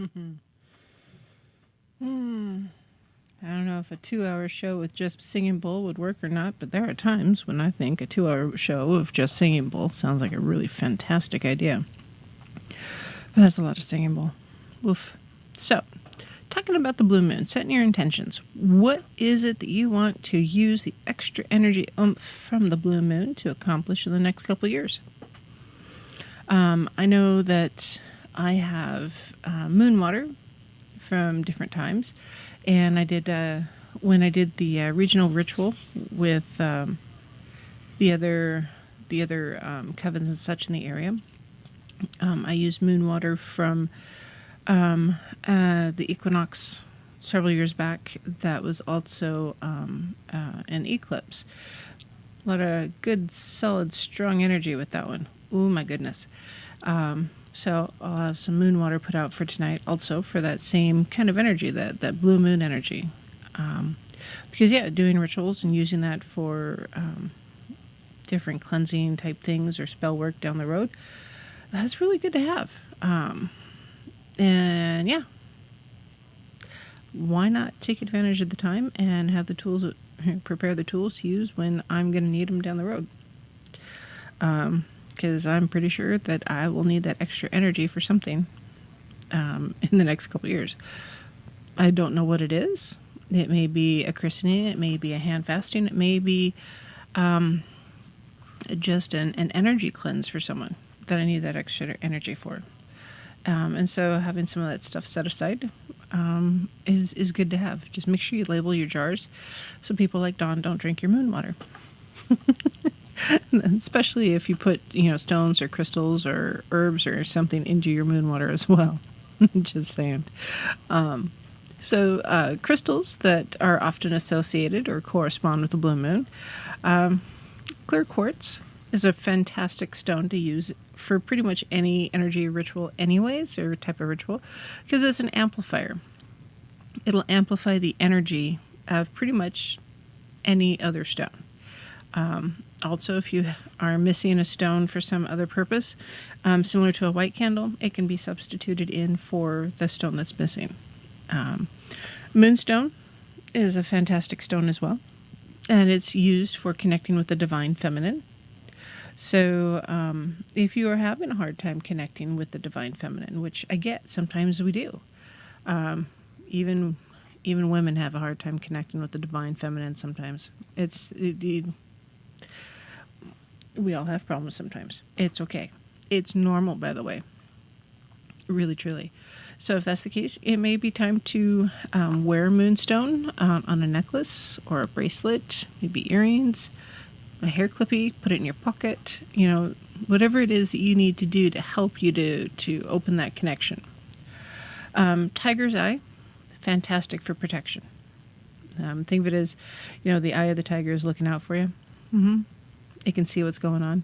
A: don't know if a 2-hour show with just singing bowl would work or not, but there are times when I think a 2-hour show of just singing bowl sounds like a really fantastic idea. But that's a lot of singing bowl. Woof. So, talking about the blue moon, setting your intentions. What is it that you want to use the extra energy oomph from the blue moon to accomplish in the next couple of years? I know that I have moon water from different times, and I did when I did the regional ritual with the other covens and such in the area. I used moon water from the equinox several years back. That was also an eclipse. A lot of good, solid, strong energy with that one. Oh my goodness. So I'll have some moon water put out for tonight also for that same kind of energy, that blue moon energy. Because, doing rituals and using that for different cleansing type things or spell work down the road, that's really good to have. Why not take advantage of the time and have the tools, prepare the tools to use when I'm going to need them down the road. Because I'm pretty sure that I will need that extra energy for something in the next couple of years. I don't know what it is. It may be a christening. It may be a hand fasting. It may be just an energy cleanse for someone that I need that extra energy for. And so having some of that stuff set aside is good to have. Just make sure you label your jars so people like Dawn don't drink your moon water. Especially if you put, stones or crystals or herbs or something into your moon water as well. Just saying. So crystals that are often associated or correspond with the blue moon. Clear quartz is a fantastic stone to use for pretty much any energy ritual anyways, or type of ritual, because it's an amplifier. It'll amplify the energy of pretty much any other stone. Also, if you are missing a stone for some other purpose, similar to a white candle, it can be substituted in for the stone that's missing. Moonstone is a fantastic stone as well, and it's used for connecting with the divine feminine. So if you are having a hard time connecting with the divine feminine, which I get, sometimes we do. Even even women have a hard time connecting with the divine feminine sometimes. We all have problems sometimes. It's okay. It's normal, by the way. Really, truly. So if that's the case, it may be time to wear Moonstone on a necklace or a bracelet, maybe earrings, a hair clippy, put it in your pocket, whatever it is that you need to do to help you to open that connection. Tiger's eye, fantastic for protection. Think of it as, the eye of the tiger is looking out for you. It can see what's going on.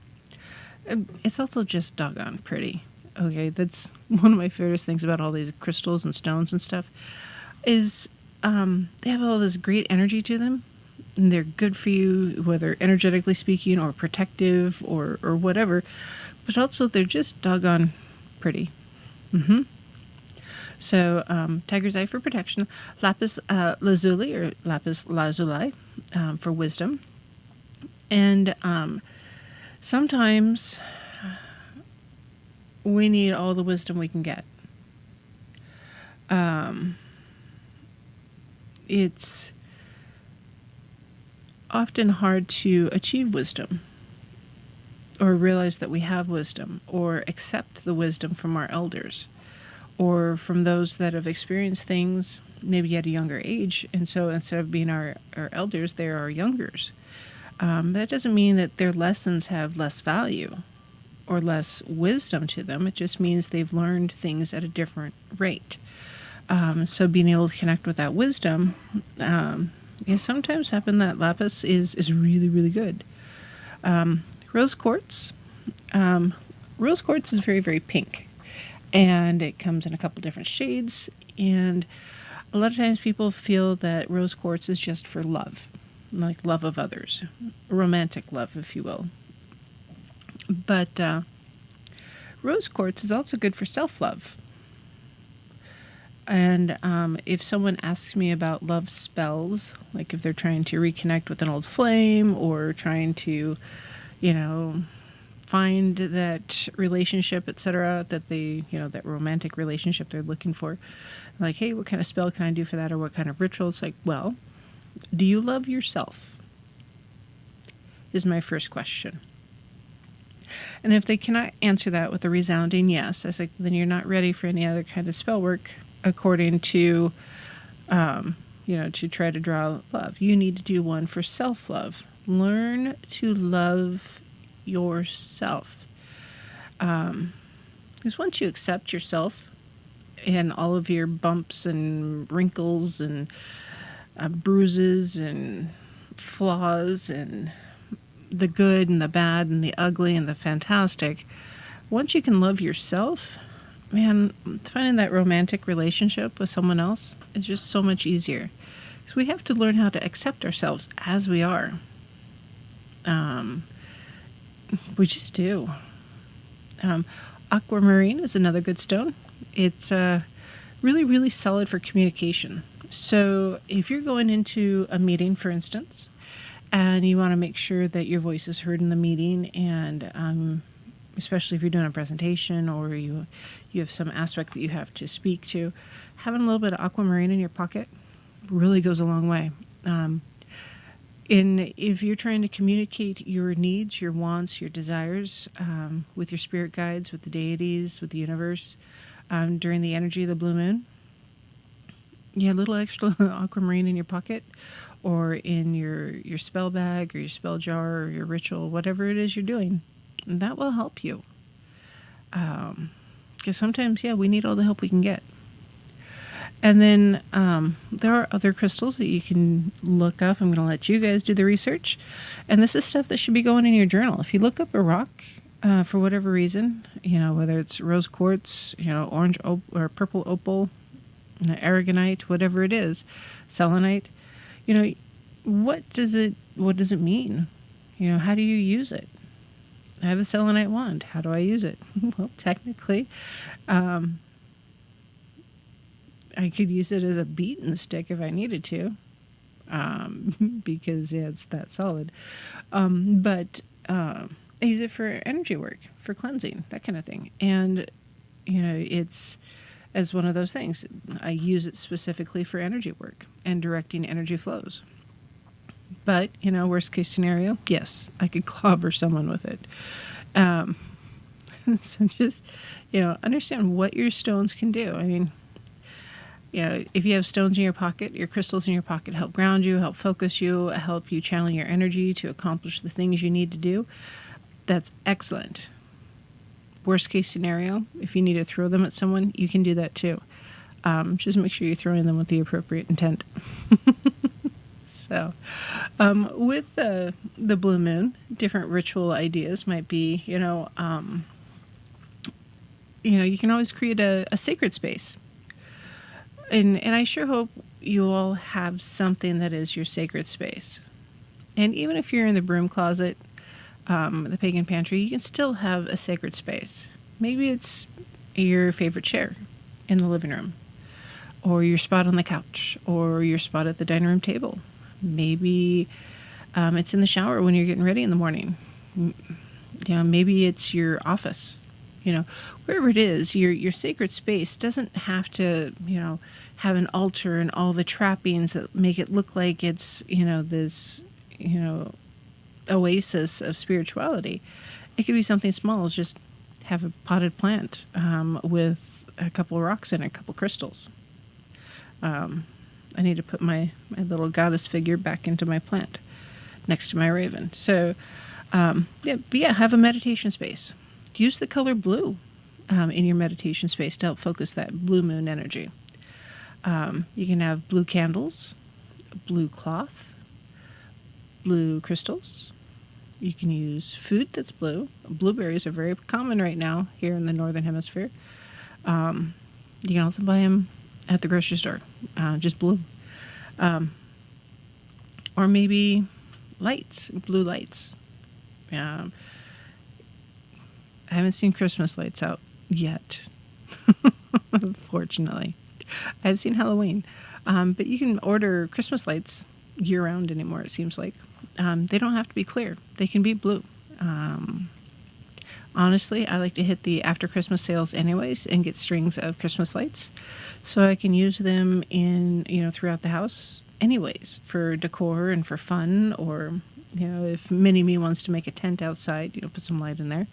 A: It's also just doggone pretty. Okay, that's one of my favorite things about all these crystals and stones and stuff is they have all this great energy to them. And they're good for you, whether energetically speaking or protective or whatever. But also they're just doggone pretty. So tiger's eye for protection. Lapis Lazuli or Lapis Lazuli for wisdom. And sometimes we need all the wisdom we can get. It's often hard to achieve wisdom or realize that we have wisdom or accept the wisdom from our elders or from those that have experienced things maybe at a younger age. And so instead of being our elders, they're our youngers. That doesn't mean that their lessons have less value or less wisdom to them. It just means they've learned things at a different rate. So being able to connect with that wisdom, it sometimes happen that lapis is really, really good. Rose quartz. Rose quartz is very, very pink. And it comes in a couple different shades. And a lot of times people feel that rose quartz is just for love. Like love of others. Romantic love, if you will. But rose quartz is also good for self-love. And if someone asks me about love spells, like if they're trying to reconnect with an old flame or trying to, find that relationship, etc., that they, that romantic relationship they're looking for, like, hey, what kind of spell can I do for that, or what kind of ritual? It's like, well, do you love yourself? Is my first question. And if they cannot answer that with a resounding yes, I was like, then you're not ready for any other kind of spell work according to, to try to draw love. You need to do one for self-love. Learn to love yourself. Because once you accept yourself and all of your bumps and wrinkles and bruises and flaws and the good and the bad and the ugly and the fantastic, once you can love yourself, man, finding that romantic relationship with someone else is just so much easier. Because we have to learn how to accept ourselves as we are. We just do. Aquamarine is another good stone. It's really, really solid for communication. So if you're going into a meeting, for instance, and you want to make sure that your voice is heard in the meeting, and especially if you're doing a presentation or you have some aspect that you have to speak to, having a little bit of aquamarine in your pocket really goes a long way. If you're trying to communicate your needs, your wants, your desires with your spirit guides, with the deities, with the universe, during the energy of the blue moon, a little extra aquamarine in your pocket or in your spell bag or your spell jar or your ritual, whatever it is you're doing, that will help you. Because sometimes, we need all the help we can get. And then there are other crystals that you can look up. I'm going to let you guys do the research. And this is stuff that should be going in your journal. If you look up a rock for whatever reason, whether it's rose quartz, orange or purple opal, aragonite, whatever it is, selenite, what does it mean? How do you use it? I have a selenite wand. How do I use it? Well, technically, I could use it as a beaten stick if I needed to, because it's that solid. But I use it for energy work, for cleansing, that kind of thing. And, it's as one of those things. I use it specifically for energy work and directing energy flows. But, worst case scenario, yes, I could clobber someone with it. So just, understand what your stones can do. I mean, if you have stones in your pocket, your crystals in your pocket help ground you, help focus you, help you channel your energy to accomplish the things you need to do. That's excellent. Worst case scenario, if you need to throw them at someone, you can do that too. Just make sure you're throwing them with the appropriate intent. So, with the blue moon, different ritual ideas might be, you can always create a sacred space. And I sure hope you all have something that is your sacred space. And even if you're in the broom closet, the pagan pantry, you can still have a sacred space. Maybe it's your favorite chair in the living room, or your spot on the couch, or your spot at the dining room table. Maybe it's in the shower when you're getting ready in the morning. Maybe it's your office. Wherever it is, your sacred space doesn't have to, have an altar and all the trappings that make it look like it's, this, oasis of spirituality. It could be something small as just have a potted plant with a couple of rocks in it, a couple crystals. I need to put my little goddess figure back into my plant next to my raven. So, have a meditation space. Use the color blue in your meditation space to help focus that blue moon energy. You can have blue candles, blue cloth, blue crystals. You can use food that's blue. Blueberries are very common right now here in the Northern Hemisphere. You can also buy them at the grocery store, just blue. Or maybe lights, blue lights. I haven't seen Christmas lights out yet, unfortunately. I've seen Halloween, but you can order Christmas lights year-round anymore, it seems like. They don't have to be clear. They can be blue. Honestly, I like to hit the after Christmas sales anyways and get strings of Christmas lights so I can use them in, throughout the house anyways for decor and for fun, or, if Mini-Me wants to make a tent outside, put some light in there.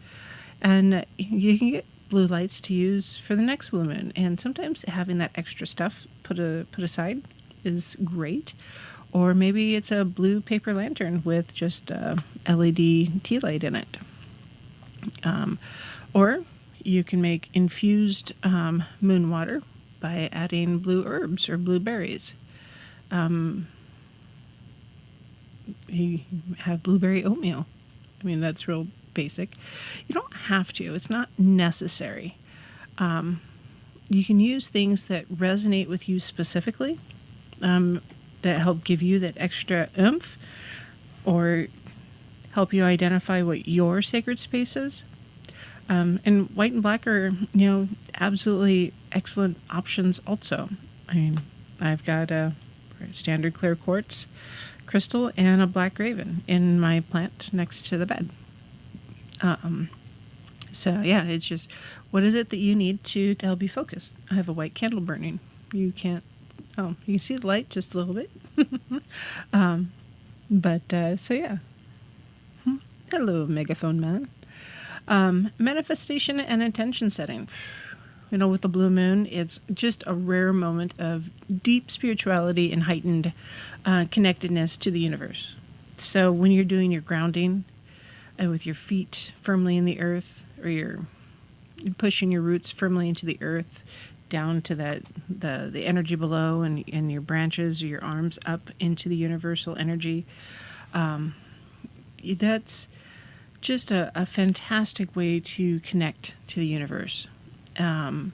A: And you can get blue lights to use for the next blue moon. And sometimes having that extra stuff put aside is great. Or maybe it's a blue paper lantern with just a LED tea light in it. Or you can make infused moon water by adding blue herbs or blueberries. You have blueberry oatmeal. I mean, that's real basic. You don't have to. It's not necessary. You can use things that resonate with you specifically, that help give you that extra oomph, or help you identify what your sacred space is. And white and black are, absolutely excellent options also. I mean, I've got a standard clear quartz crystal and a black raven in my plant next to the bed. So yeah, it's just, what is it that you need to help you focus? I have a white candle burning. You can see the light just a little bit. So yeah. Hello, Megaphone Man. Manifestation and intention setting. With the blue moon, it's just a rare moment of deep spirituality and heightened connectedness to the universe. So when you're doing your grounding with your feet firmly in the earth, or you're pushing your roots firmly into the earth, down to the energy below, and your branches or your arms up into the universal energy, that's just a fantastic way to connect to the universe. And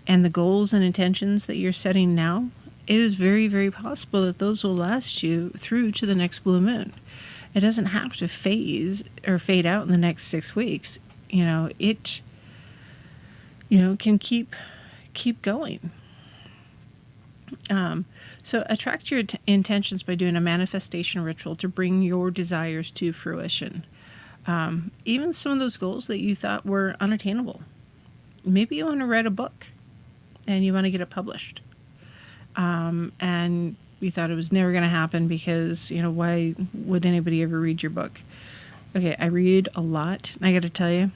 A: the goals and intentions that you're setting now, it is very, very possible that those will last you through to the next blue moon. It doesn't have to phase or fade out in the next 6 weeks. It can keep going. So attract your intentions by doing a manifestation ritual to bring your desires to fruition. Even some of those goals that you thought were unattainable. Maybe you want to write a book and you want to get it published. And you thought it was never going to happen because, why would anybody ever read your book? Okay, I read a lot, and I got to tell you,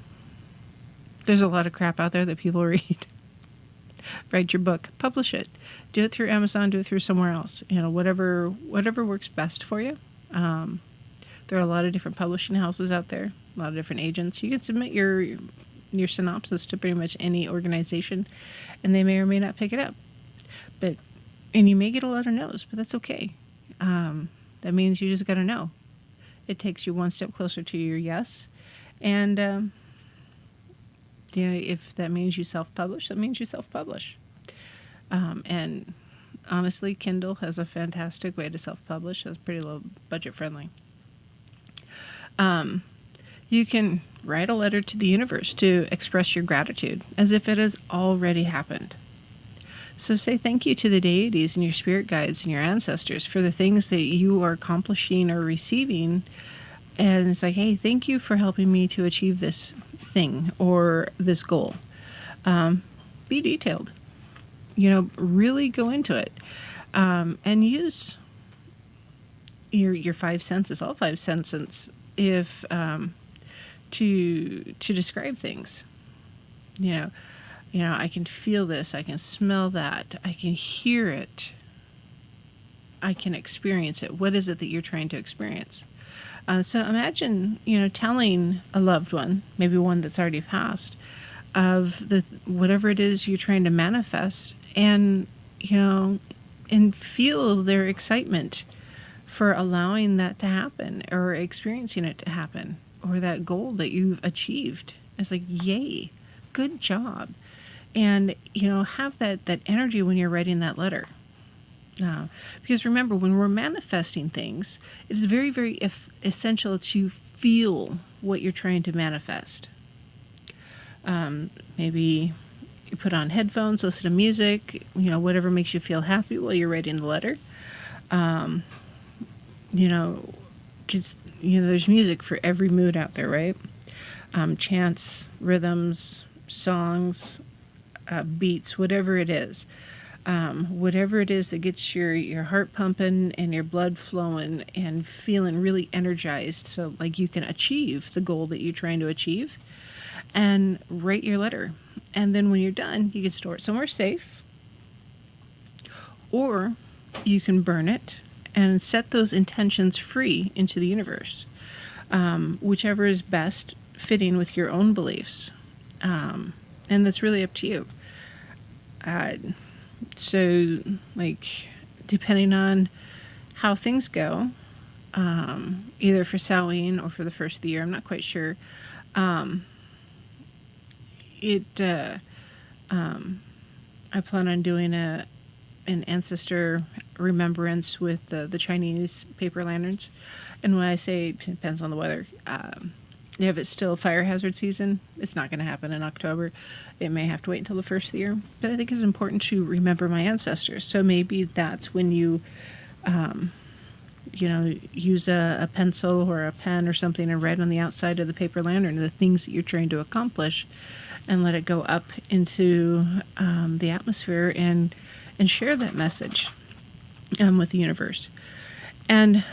A: there's a lot of crap out there that people read. Write your book, publish it, do it through Amazon, do it through somewhere else. Whatever works best for you. There are a lot of different publishing houses out there, a lot of different agents. You can submit your synopsis to pretty much any organization, and they may or may not pick it up. And you may get a lot of no's, but that's okay. That means you just got to know. It takes you one step closer to your yes. And, if that means you self-publish, that means you self-publish. And honestly, Kindle has a fantastic way to self-publish. It's pretty low budget friendly. You can write a letter to the universe to express your gratitude as if it has already happened. So say thank you to the deities and your spirit guides and your ancestors for the things that you are accomplishing or receiving. And it's like, hey, thank you for helping me to achieve this thing or this goal. Be detailed. Really go into it. And use your five senses, all five senses, if to describe things. I can feel this, I can smell that, I can hear it, I can experience it. What is it that you're trying to experience? So imagine, telling a loved one, maybe one that's already passed, of whatever it is you're trying to manifest, and feel their excitement for allowing that to happen, or experiencing it to happen, or that goal that you've achieved. It's like, yay, good job. And, have that energy when you're writing that letter. Because remember, when we're manifesting things, it is very, very essential to feel what you're trying to manifest. Maybe you put on headphones, listen to music, whatever makes you feel happy while you're writing the letter. Because, there's music for every mood out there, right? Chants, rhythms, songs, beats, whatever it is. Whatever it is that gets your heart pumping and your blood flowing and feeling really energized, so like you can achieve the goal that you're trying to achieve, and write your letter. And then when you're done, you can store it somewhere safe, or you can burn it and set those intentions free into the universe, whichever is best fitting with your own beliefs. And that's really up to you. So, depending on how things go, either for Samhain or for the first of the year, I'm not quite sure. I plan on doing an Ancestor Remembrance with the Chinese paper lanterns. And when I say it depends on the weather, if it's still fire hazard season, it's not going to happen in October. It may have to wait until the first of the year. But I think it's important to remember my ancestors. So maybe that's when you, use a pencil or a pen or something and write on the outside of the paper lantern the things that you're trying to accomplish, and let it go up into the atmosphere and share that message with the universe. And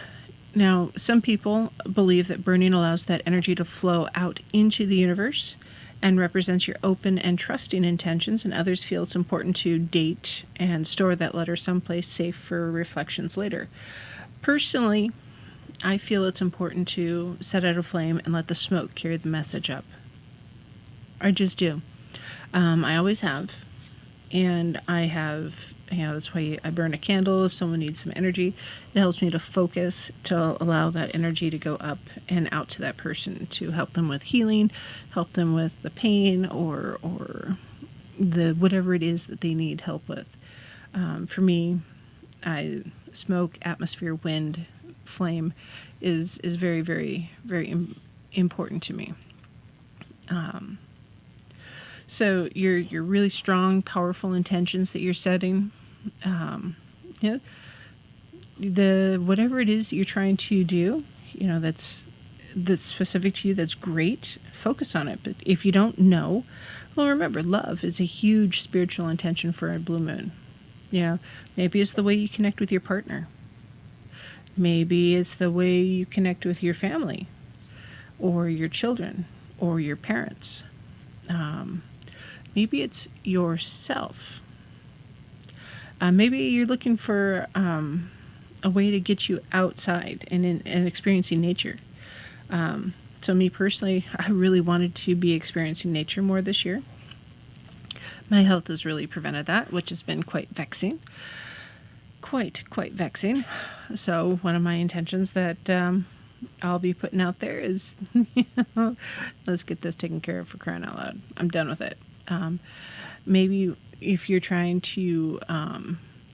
A: now, some people believe that burning allows that energy to flow out into the universe and represents your open and trusting intentions, and others feel it's important to date and store that letter someplace safe for reflections later. Personally, I feel it's important to set out a flame and let the smoke carry the message up. I just do. I always have. And I have, that's why I burn a candle if someone needs some energy. It helps me to focus, to allow that energy to go up and out to that person, to help them with healing, help them with the pain or the whatever it is that they need help with. For me, smoke, atmosphere, wind, flame is very, very, very important to me. So your really strong, powerful intentions that you're setting, the whatever it is that you're trying to do, that's that's specific to you, that's great. Focus on it. But if you don't know, well, remember, love is a huge spiritual intention for a blue moon. You know, maybe it's the way you connect with your partner. Maybe it's the way you connect with your family or your children or your parents. Maybe it's yourself. Maybe you're looking for a way to get you outside and experiencing nature. So me personally, I really wanted to be experiencing nature more this year. My health has really prevented that, which has been quite vexing. Quite vexing. So one of my intentions that I'll be putting out there is, let's get this taken care of, for crying out loud. I'm done with it. Maybe if you're trying to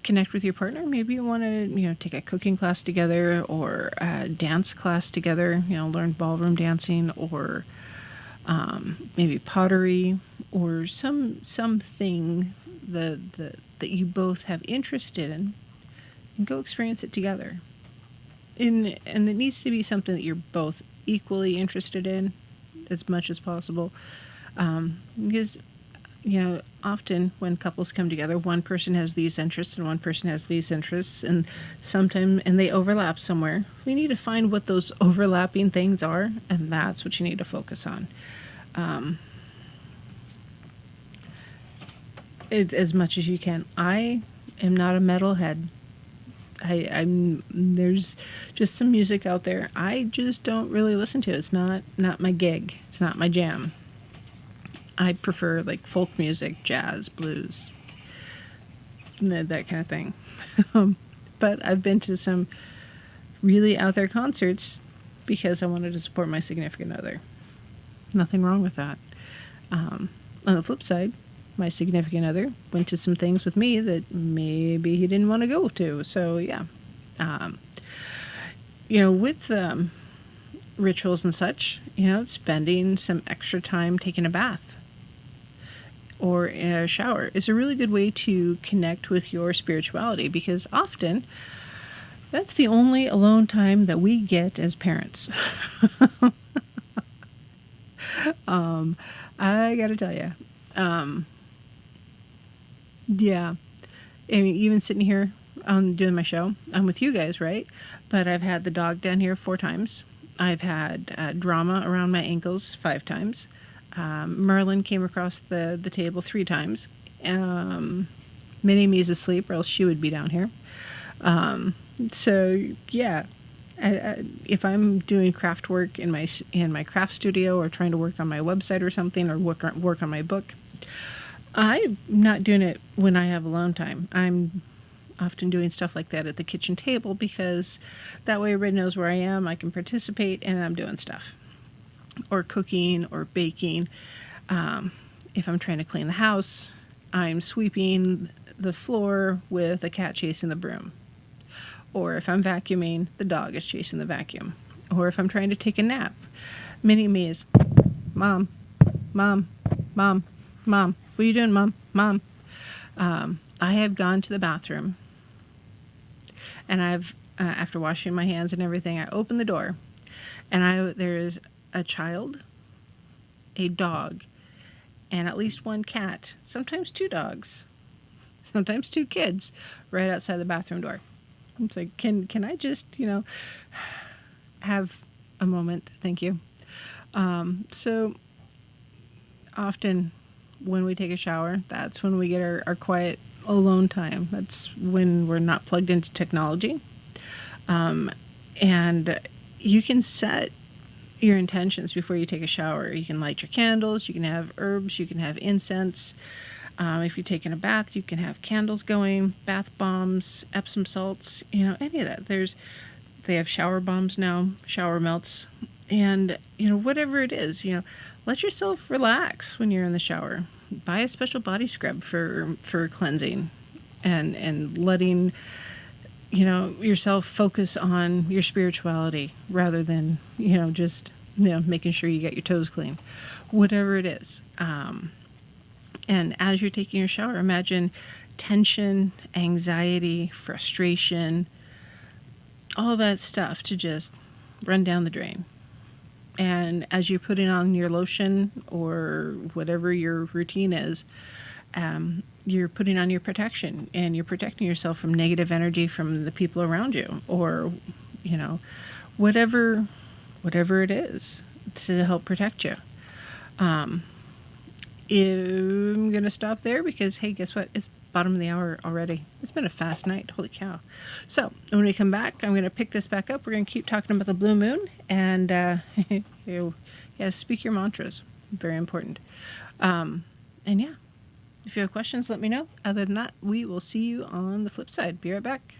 A: connect with your partner, maybe you want to, take a cooking class together or a dance class together, learn ballroom dancing or maybe pottery or something that you both have interest in, and go experience it together. And it needs to be something that you're both equally interested in as much as possible. Because, often when couples come together, one person has these interests and one person has these interests, and they overlap somewhere. We need to find what those overlapping things are, and that's what you need to focus on. As much as you can. I am not a metalhead. There's just some music out there I just don't really listen to. It's not my gig. It's not my jam. I prefer like folk music, jazz, blues, that kind of thing. But I've been to some really out there concerts because I wanted to support my significant other. Nothing wrong with that. On the flip side, my significant other went to some things with me that maybe he didn't want to go to. So yeah, with rituals and such, spending some extra time taking a bath or a shower is a really good way to connect with your spirituality, because often that's the only alone time that we get as parents. I gotta tell you, yeah. I mean, even sitting here doing my show, I'm with you guys, right? But I've had the dog down here 4 times. I've had drama around my ankles 5 times. Merlin came across the table 3 times. Minnie Me's asleep, or else she would be down here. So yeah, if I'm doing craft work in my craft studio, or trying to work on my website or something, or work on my book, I'm not doing it when I have alone time. I'm often doing stuff like that at the kitchen table, because that way everybody knows where I am. I can participate, and I'm doing stuff, or cooking or baking. If I'm trying to clean the house, I'm sweeping the floor with a cat chasing the broom. Or if I'm vacuuming, the dog is chasing the vacuum. Or if I'm trying to take a nap, Minnie Me is, Mom, Mom, Mom, Mom. What are you doing, Mom? Mom. I have gone to the bathroom, and I've, after washing my hands and everything, I open the door, and there is a child, a dog, and at least 1 cat, sometimes 2 dogs, sometimes 2 kids, right outside the bathroom door. It's like, can I just, have a moment? Thank you. So often when we take a shower, that's when we get our quiet alone time. That's when we're not plugged into technology. And you can set your intentions before you take a shower. You can light your candles, you can have herbs, you can have incense. If you're taking a bath, you can have candles going, bath bombs, Epsom salts, any of that. They have shower bombs now, shower melts, and, whatever it is, let yourself relax when you're in the shower. Buy a special body scrub for cleansing and letting, yourself focus on your spirituality rather than, just, making sure you get your toes clean, whatever it is. And as you're taking your shower, imagine tension, anxiety, frustration, all that stuff to just run down the drain. And as you're putting on your lotion or whatever your routine is, you're putting on your protection, and you're protecting yourself from negative energy from the people around you, or, you know, whatever it is to help protect you. I'm going to stop there because, hey, guess what? It's bottom of the hour already. It's been a fast night. Holy cow. So when we come back, I'm going to pick this back up. We're going to keep talking about the blue moon, and speak your mantras. Very important. And yeah, if you have questions, let me know. Other than that, we will see you on the flip side. Be right back.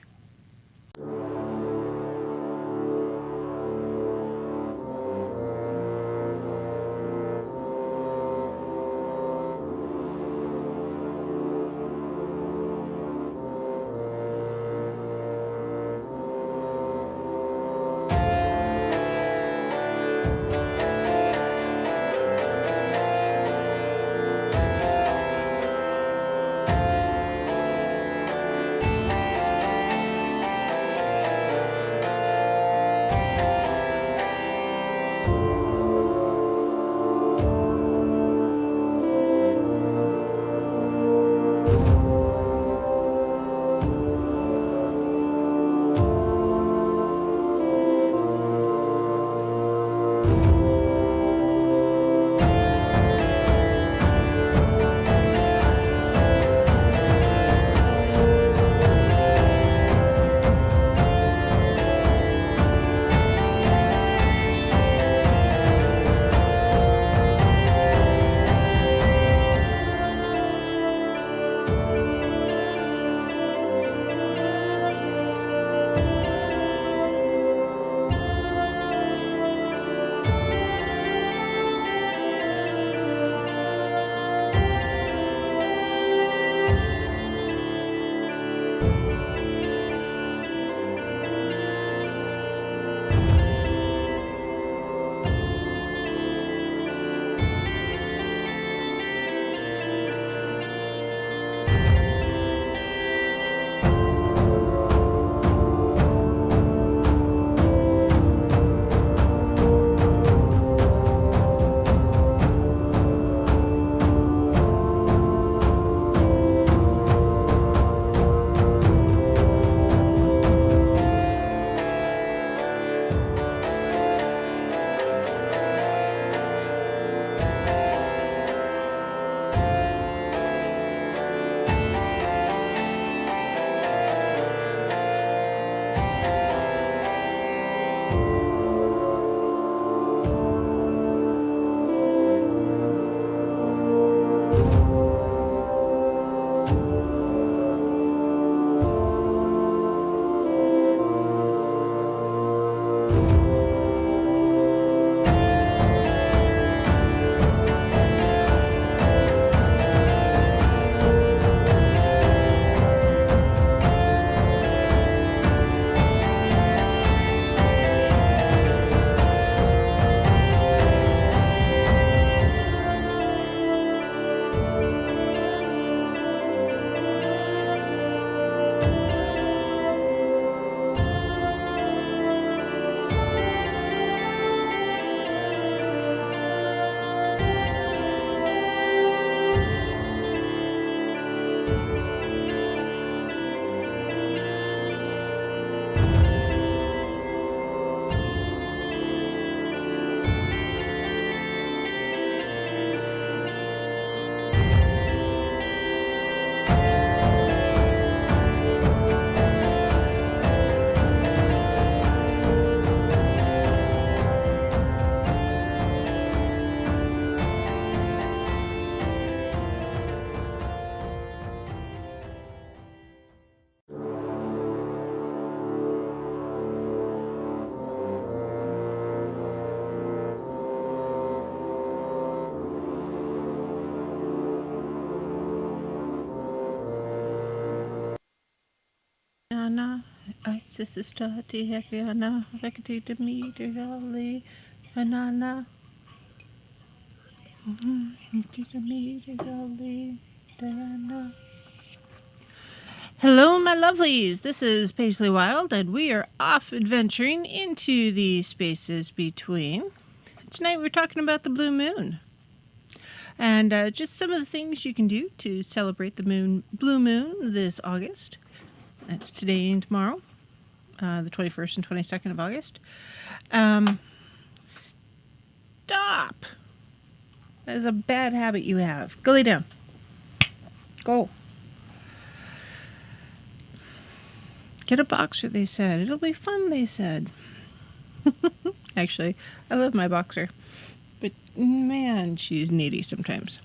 A: Anna, sister, happy Anna, Rekati to me, dear Holly, Anana. Hello, my lovelies. This is Paisley Wild, and we are off adventuring into the spaces between. Tonight we're talking about the blue moon. And just some of the things you can do to celebrate the blue moon this August. That's today and tomorrow, the 21st and 22nd of August. Stop. That is a bad habit you have. Go lay down. Go. Get a boxer, they said. It'll be fun, they said. Actually, I love my boxer. But man, she's needy sometimes.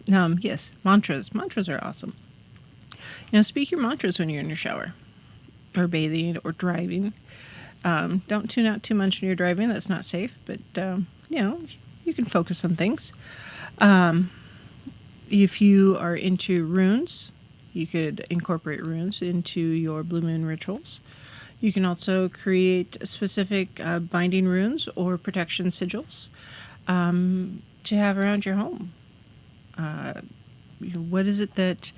A: Yes, mantras. Mantras are awesome. Speak your mantras when you're in your shower, or bathing, or driving. Don't tune out too much when you're driving. That's not safe. But you can focus on things. If you are into runes, you could incorporate runes into your blue moon rituals. You can also create specific binding runes or protection sigils to have around your home. What is it that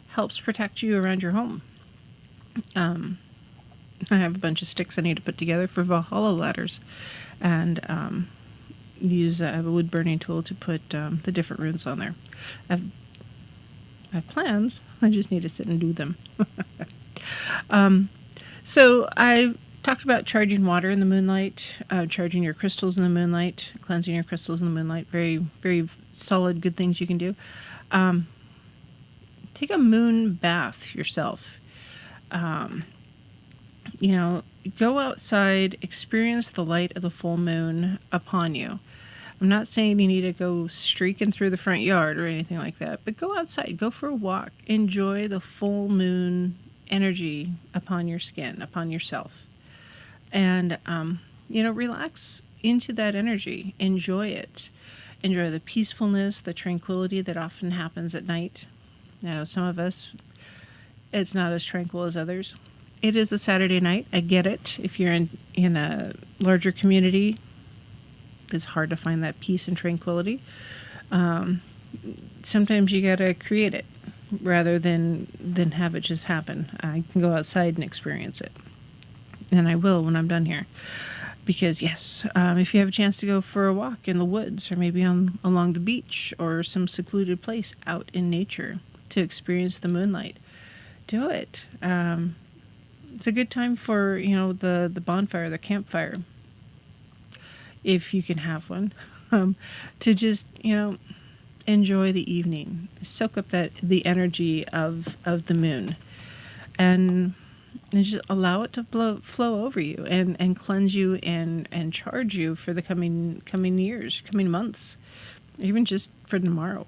A: helps protect you around your home? I have a bunch of sticks I need to put together for Valhalla ladders, and I have a wood burning tool to put the different runes on there. I have plans. I just need to sit and do them. So I talked about charging water in the moonlight, charging your crystals in the moonlight, cleansing your crystals in the moonlight. Very, very solid, good things you can do. Take a moon bath yourself. Go outside, experience the light of the full moon upon you. I'm not saying you need to go streaking through the front yard or anything like that, but go outside, go for a walk, enjoy the full moon energy upon your skin, upon yourself. And, relax into that energy. Enjoy it. Enjoy the peacefulness, the tranquility that often happens at night. Some of us, it's not as tranquil as others. It is a Saturday night. I get it. If you're in a larger community, it's hard to find that peace and tranquility. Sometimes you gotta create it rather than have it just happen. I can go outside and experience it, and I will when I'm done here. Because yes, if you have a chance to go for a walk in the woods, or maybe along the beach, or some secluded place out in nature to experience the moonlight, do it. It's a good time for the bonfire, the campfire, if you can have one, to just enjoy the evening, soak up the energy of the moon, and just allow it to flow over you and cleanse you and charge you for the coming years, coming months, even just for tomorrow.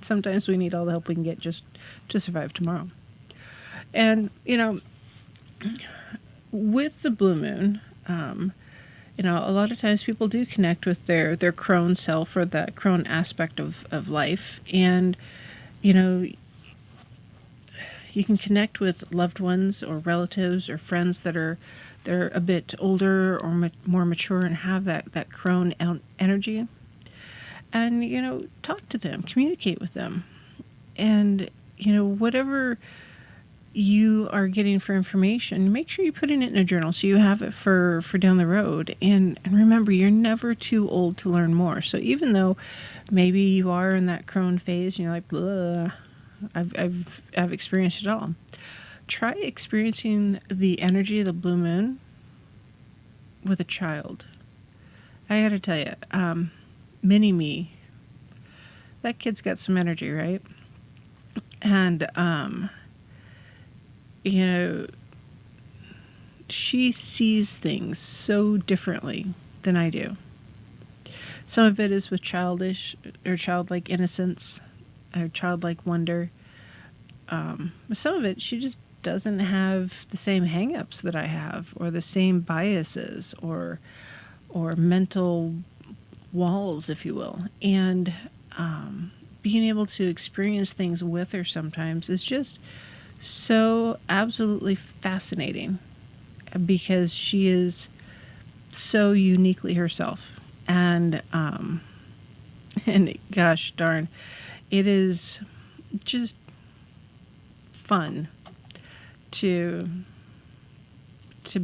A: Sometimes we need all the help we can get just to survive tomorrow. And with the blue moon, a lot of times people do connect with their crone self, or that crone aspect of life. And, you can connect with loved ones or relatives or friends they're a bit older or more mature and have that crone energy. And, talk to them, communicate with them. And, whatever you are getting for information, make sure you put it in a journal so you have it for down the road. And remember, you're never too old to learn more. So even though maybe you are in that crone phase and you're like, blah, I've experienced it all, try experiencing the energy of the blue moon with a child. I gotta tell you, mini me, that kid's got some energy, right? And she sees things so differently than I do. Some of it is with childish or childlike innocence or childlike wonder. Some of it, she just doesn't have the same hang-ups that I have, or the same biases or mental walls, if you will. And being able to experience things with her sometimes is just so absolutely fascinating, because she is so uniquely herself. And gosh darn, it is just fun to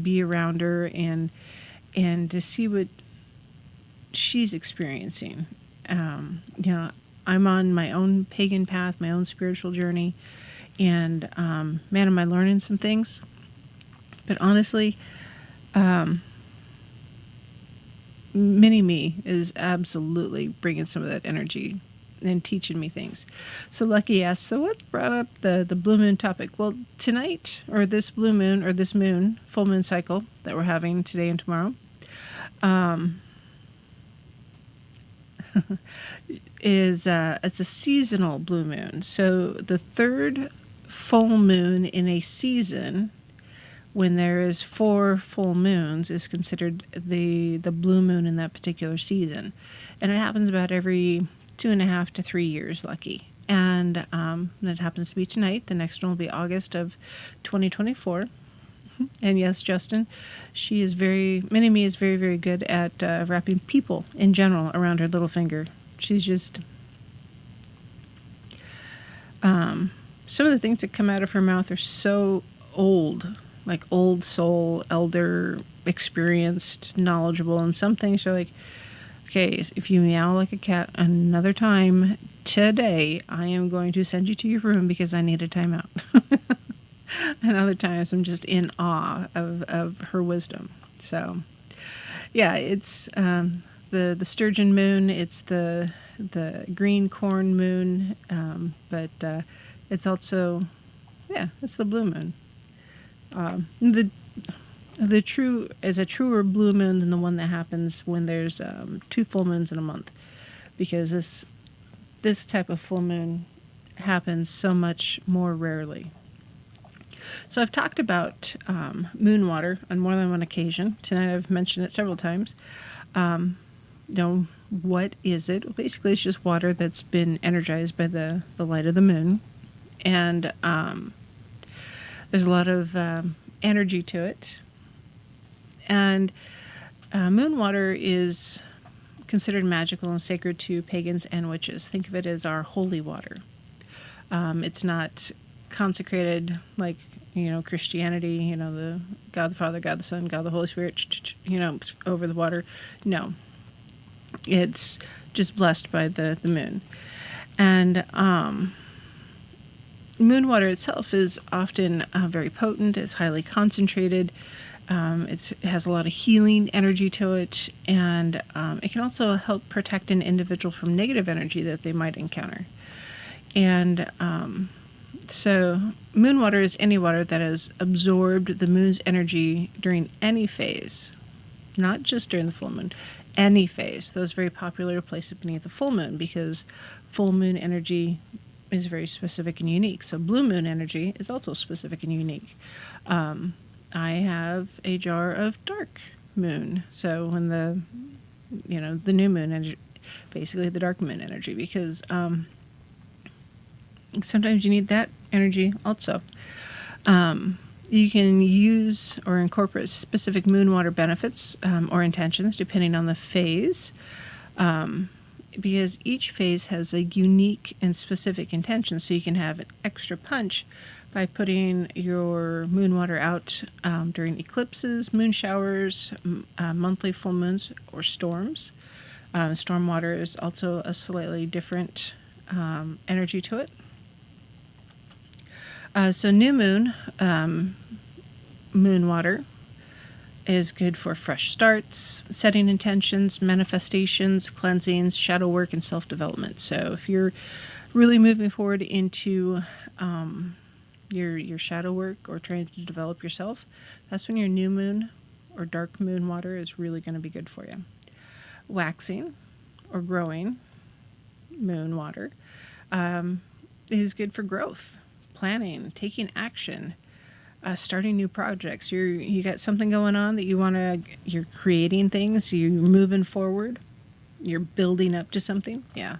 A: be around her and to see what she's experiencing. I'm on my own pagan path, my own spiritual journey, and man, am I learning some things. But honestly, mini me is absolutely bringing some of that energy and teaching me things. So Lucky asked, so what brought up the blue moon topic? Well, tonight, or this blue moon, or this moon, full moon cycle that we're having today and tomorrow, it's a seasonal blue moon. So the third full moon in a season, when there is 4 full moons, is considered the blue moon in that particular season. And it happens about every 2.5 to 3 years, Lucky. And that happens to be tonight. The next one will be August of 2024. And yes, Justin, Mini-Me is very, very good at wrapping people in general around her little finger. She's just... some of the things that come out of her mouth are so old, like old soul, elder, experienced, knowledgeable, and some things are like, okay, if you meow like a cat another time today, I am going to send you to your room because I need a timeout. And other times I'm just in awe of her wisdom. So, yeah, it's the Sturgeon Moon, it's the green corn moon, but it's also, it's the blue moon. The true is a truer blue moon than the one that happens when there's 2 full moons in a month, because this type of full moon happens so much more rarely. So I've talked about moon water on more than one occasion. Tonight I've mentioned it several times. What is it? Well, basically, it's just water that's been energized by the light of the moon, and there's a lot of energy to it. And moon water is considered magical and sacred to pagans and witches. Think of it as our holy water. It's not consecrated like, Christianity, the God the Father, God the Son, God the Holy Spirit, over the water. No. It's just blessed by the moon. And moon water itself is often very potent. It's highly concentrated. It has a lot of healing energy to it, and it can also help protect an individual from negative energy that they might encounter. And so moon water is any water that has absorbed the moon's energy during any phase, not just during the full moon, any phase. Those very popular places beneath the full moon, because full moon energy is very specific and unique. So blue moon energy is also specific and unique. I have a jar of dark moon. So when the new moon energy, basically the dark moon energy, because sometimes you need that energy also. You can use or incorporate specific moon water benefits or intentions depending on the phase, because each phase has a unique and specific intention. So you can have an extra punch by putting your moon water out during eclipses, moon showers, monthly full moons, or storms. Storm water is also a slightly different energy to it. So new moon, moon water is good for fresh starts, setting intentions, manifestations, cleansings, shadow work, and self-development. So if you're really moving forward into your shadow work or trying to develop yourself, that's when your new moon or dark moon water is really going to be good for you. Waxing or growing moon water is good for growth, planning, taking action, starting new projects. You got something going on that you're creating things, you're moving forward, you're building up to something. Yeah.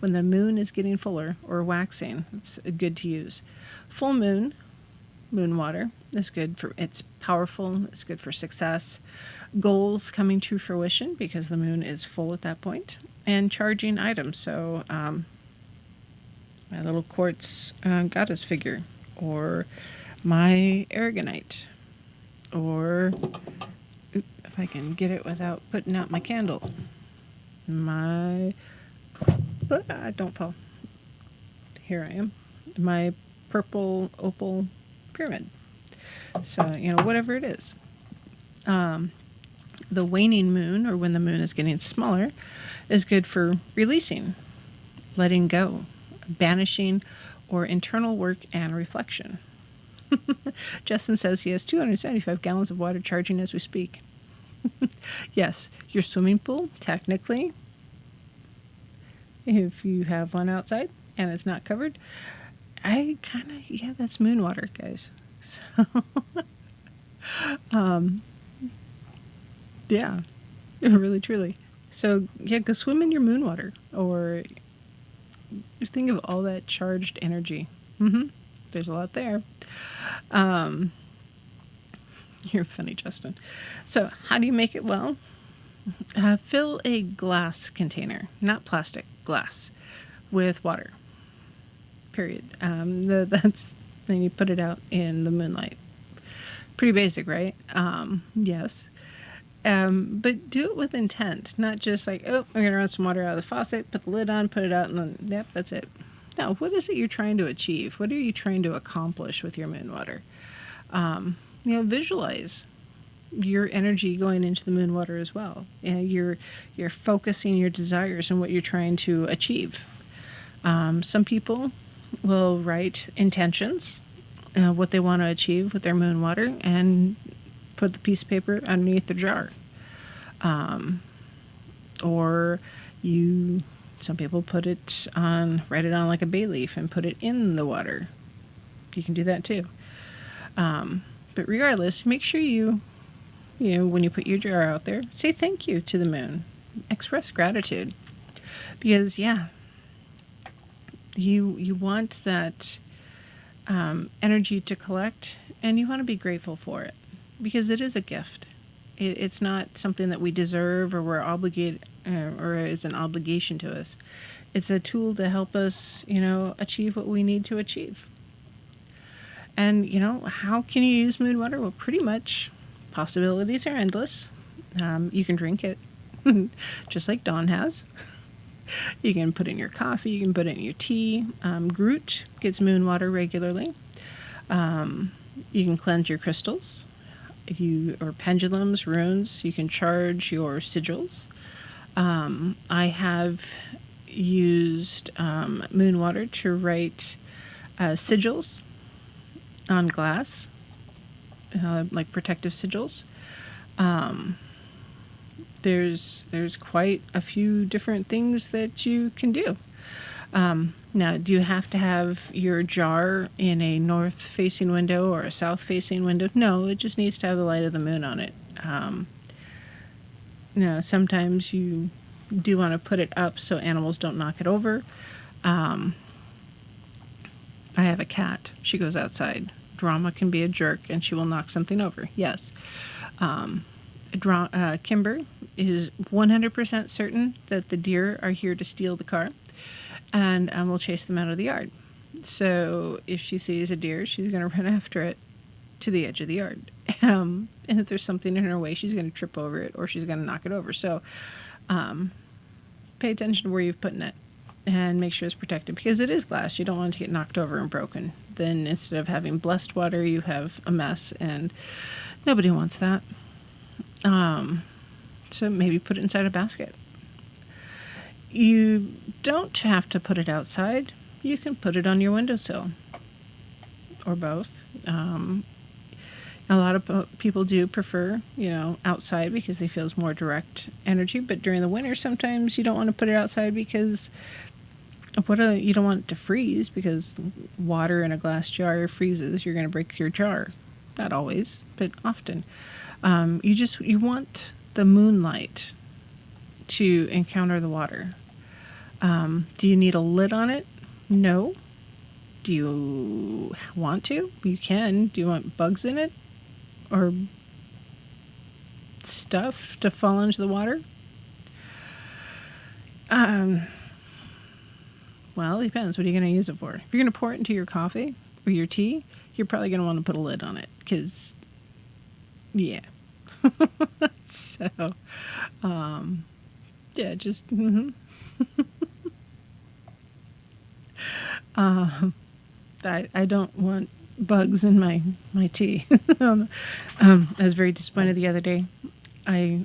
A: When the moon is getting fuller or waxing, it's good to use. Full moon water is good it's powerful, it's good for success, goals coming to fruition because the moon is full at that point, and charging items. So my little quartz goddess figure, or my aragonite, or if I can get it without putting out my candle. Don't fall. Here I am. My purple opal pyramid. So, whatever it is. The waning moon, or when the moon is getting smaller, is good for releasing, letting go, banishing, or internal work and reflection. Justin says he has 275 gallons of water charging as we speak. Yes, your swimming pool, technically, if you have one outside and it's not covered, that's moon water, guys. So, yeah, really, truly. So, yeah, go swim in your moon water, or think of all that charged energy. There's a lot there. You're funny, Justin. So, how do you make it? Well, fill a glass container, not plastic, glass, with water. Period. Then you put it out in the moonlight. Pretty basic, right? Yes. But do it with intent, not just like, oh, I'm going to run some water out of the faucet, put the lid on, put it out, and then, yep, that's it. No, what is it you're trying to achieve? What are you trying to accomplish with your moon water? Visualize your energy going into the moon water as well. You're focusing your desires on what you're trying to achieve. Some people will write intentions, what they want to achieve with their moon water, and put the piece of paper underneath the jar. Some people write it on like a bay leaf and put it in the water. You can do that too. But regardless, make sure when you put your jar out there, say thank you to the moon. Express gratitude. Because, you want that energy to collect, and you want to be grateful for it. Because it is a gift. It's not something that we deserve or we're obligated, or is an obligation to us. It's a tool to help us, achieve what we need to achieve. And, how can you use moon water? Well, pretty much possibilities are endless. You can drink it, just like Dawn has. You can put it in your coffee. You can put it in your tea. Groot gets moon water regularly. You can cleanse your crystals, or pendulums, runes. You can charge your sigils. I have used moon water to write sigils on glass, like protective sigils. There's quite a few different things that you can do. Now, do you have to have your jar in a north-facing window or a south-facing window? No, it just needs to have the light of the moon on it. Sometimes you do want to put it up so animals don't knock it over. I have a cat. She goes outside. Drama can be a jerk, and she will knock something over. Yes. Kimber is 100% certain that the deer are here to steal the car, and will chase them out of the yard. So if she sees a deer, she's going to run after it to the edge of the yard. And if there's something in her way, she's going to trip over it, or she's going to knock it over. So pay attention to where you've put it, and make sure it's protected, because it is glass. You don't want it to get knocked over and broken. Then instead of having blessed water, you have a mess, and nobody wants that. So maybe put it inside a basket. You don't have to put it outside. You can put it on your windowsill, or both. A lot of people do prefer, outside, because they feel it's more direct energy. But during the winter, sometimes you don't want to put it outside because you don't want it to freeze, because water in a glass jar freezes. You're going to break your jar. Not always, but often. You want the moonlight to encounter the water. Do you need a lid on it? No. Do you want to? You can. Do you want bugs in it? Or stuff to fall into the water? Well, it depends. What are you going to use it for? If you're going to pour it into your coffee or your tea, you're probably going to want to put a lid on it, because, yeah. So, Yeah, just I don't want bugs in my tea. I was very disappointed the other day. I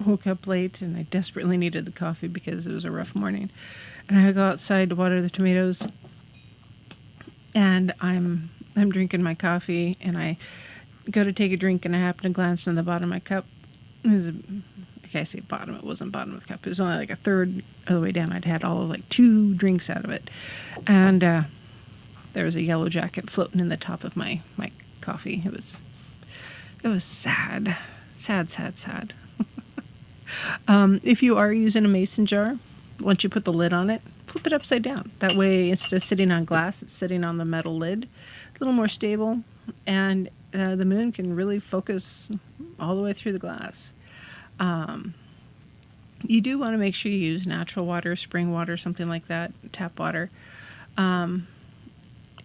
A: woke up late and I desperately needed the coffee because it was a rough morning. And I go outside to water the tomatoes, and I'm drinking my coffee, and I go to take a drink, and I happen to glance in the bottom of my cup. I say bottom, it wasn't bottom of the cup. It was only like a third of the way down. I'd had all of like 2 drinks out of it. And there was a yellow jacket floating in the top of my coffee. It was sad. Sad. If you are using a mason jar, once you put the lid on it, flip it upside down. That way, instead of sitting on glass, it's sitting on the metal lid. A little more stable, and the moon can really focus all the way through the glass. You do want to make sure you use natural water, spring water, something like that, tap water.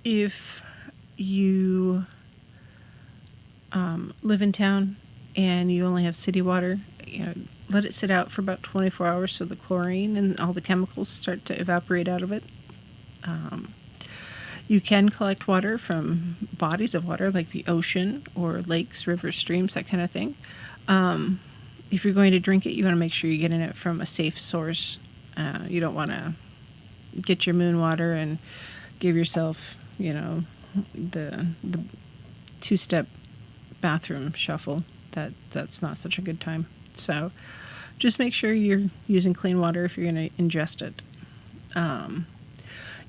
A: If you live in town and you only have city water, let it sit out for about 24 hours so the chlorine and all the chemicals start to evaporate out of it. You can collect water from bodies of water like the ocean or lakes, rivers, streams, that kind of thing. If you're going to drink it, you want to make sure you're getting it from a safe source. You don't want to get your moon water and give yourself, the 2-step bathroom shuffle. That's not such a good time. So just make sure you're using clean water if you're going to ingest it.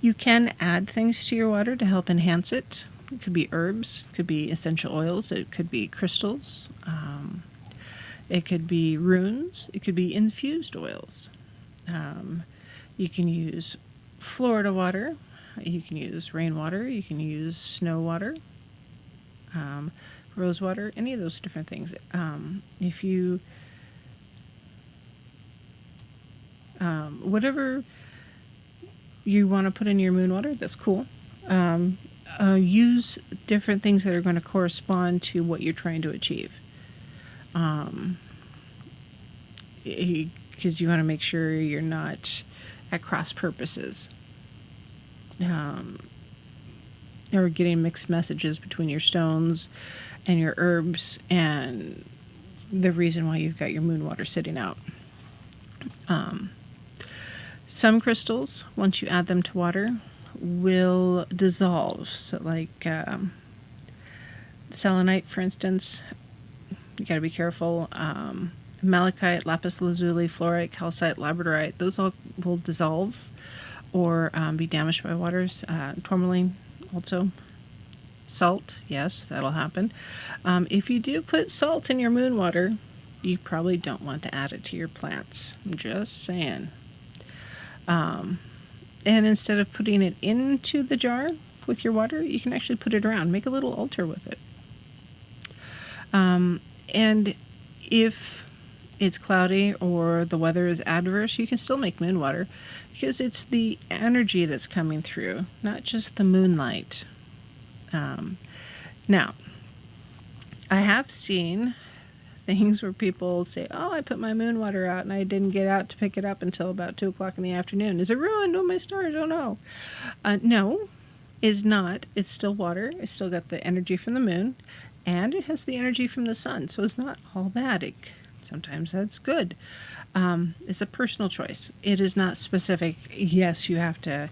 A: You can add things to your water to help enhance it. It could be herbs, it could be essential oils, it could be crystals, it could be runes, it could be infused oils. You can use Florida water, you can use rainwater, you can use snow water, rose water, any of those different things. If you whatever you want to put in your moon water, that's cool. Use different things that are going to correspond to what you're trying to achieve. Because you want to make sure you're not at cross purposes. Or getting mixed messages between your stones and your herbs and the reason why you've got your moon water sitting out. Some crystals, once you add them to water, will dissolve. So like selenite, for instance, you got to be careful. Malachite, lapis lazuli, fluorite, calcite, labradorite, those all will dissolve or be damaged by waters. Tourmaline also. Salt, yes, that'll happen. If you do put salt in your moon water, you probably don't want to add it to your plants. I'm just saying. And instead of putting it into the jar with your water, you can actually put it around. Make a little altar with it. And if it's cloudy or the weather is adverse, you can still make moon water because it's the energy that's coming through, not just the moonlight. Now, I have seen things where people say, oh, I put my moon water out and I didn't get out to pick it up until about 2 o'clock in the afternoon. Is it ruined? Oh, my stars. Oh, no. No, it's not. It's still water. It's still got the energy from the moon and it has the energy from the sun. So it's not all bad. Sometimes that's good. It's a personal choice. It is not specific. Yes, you have to,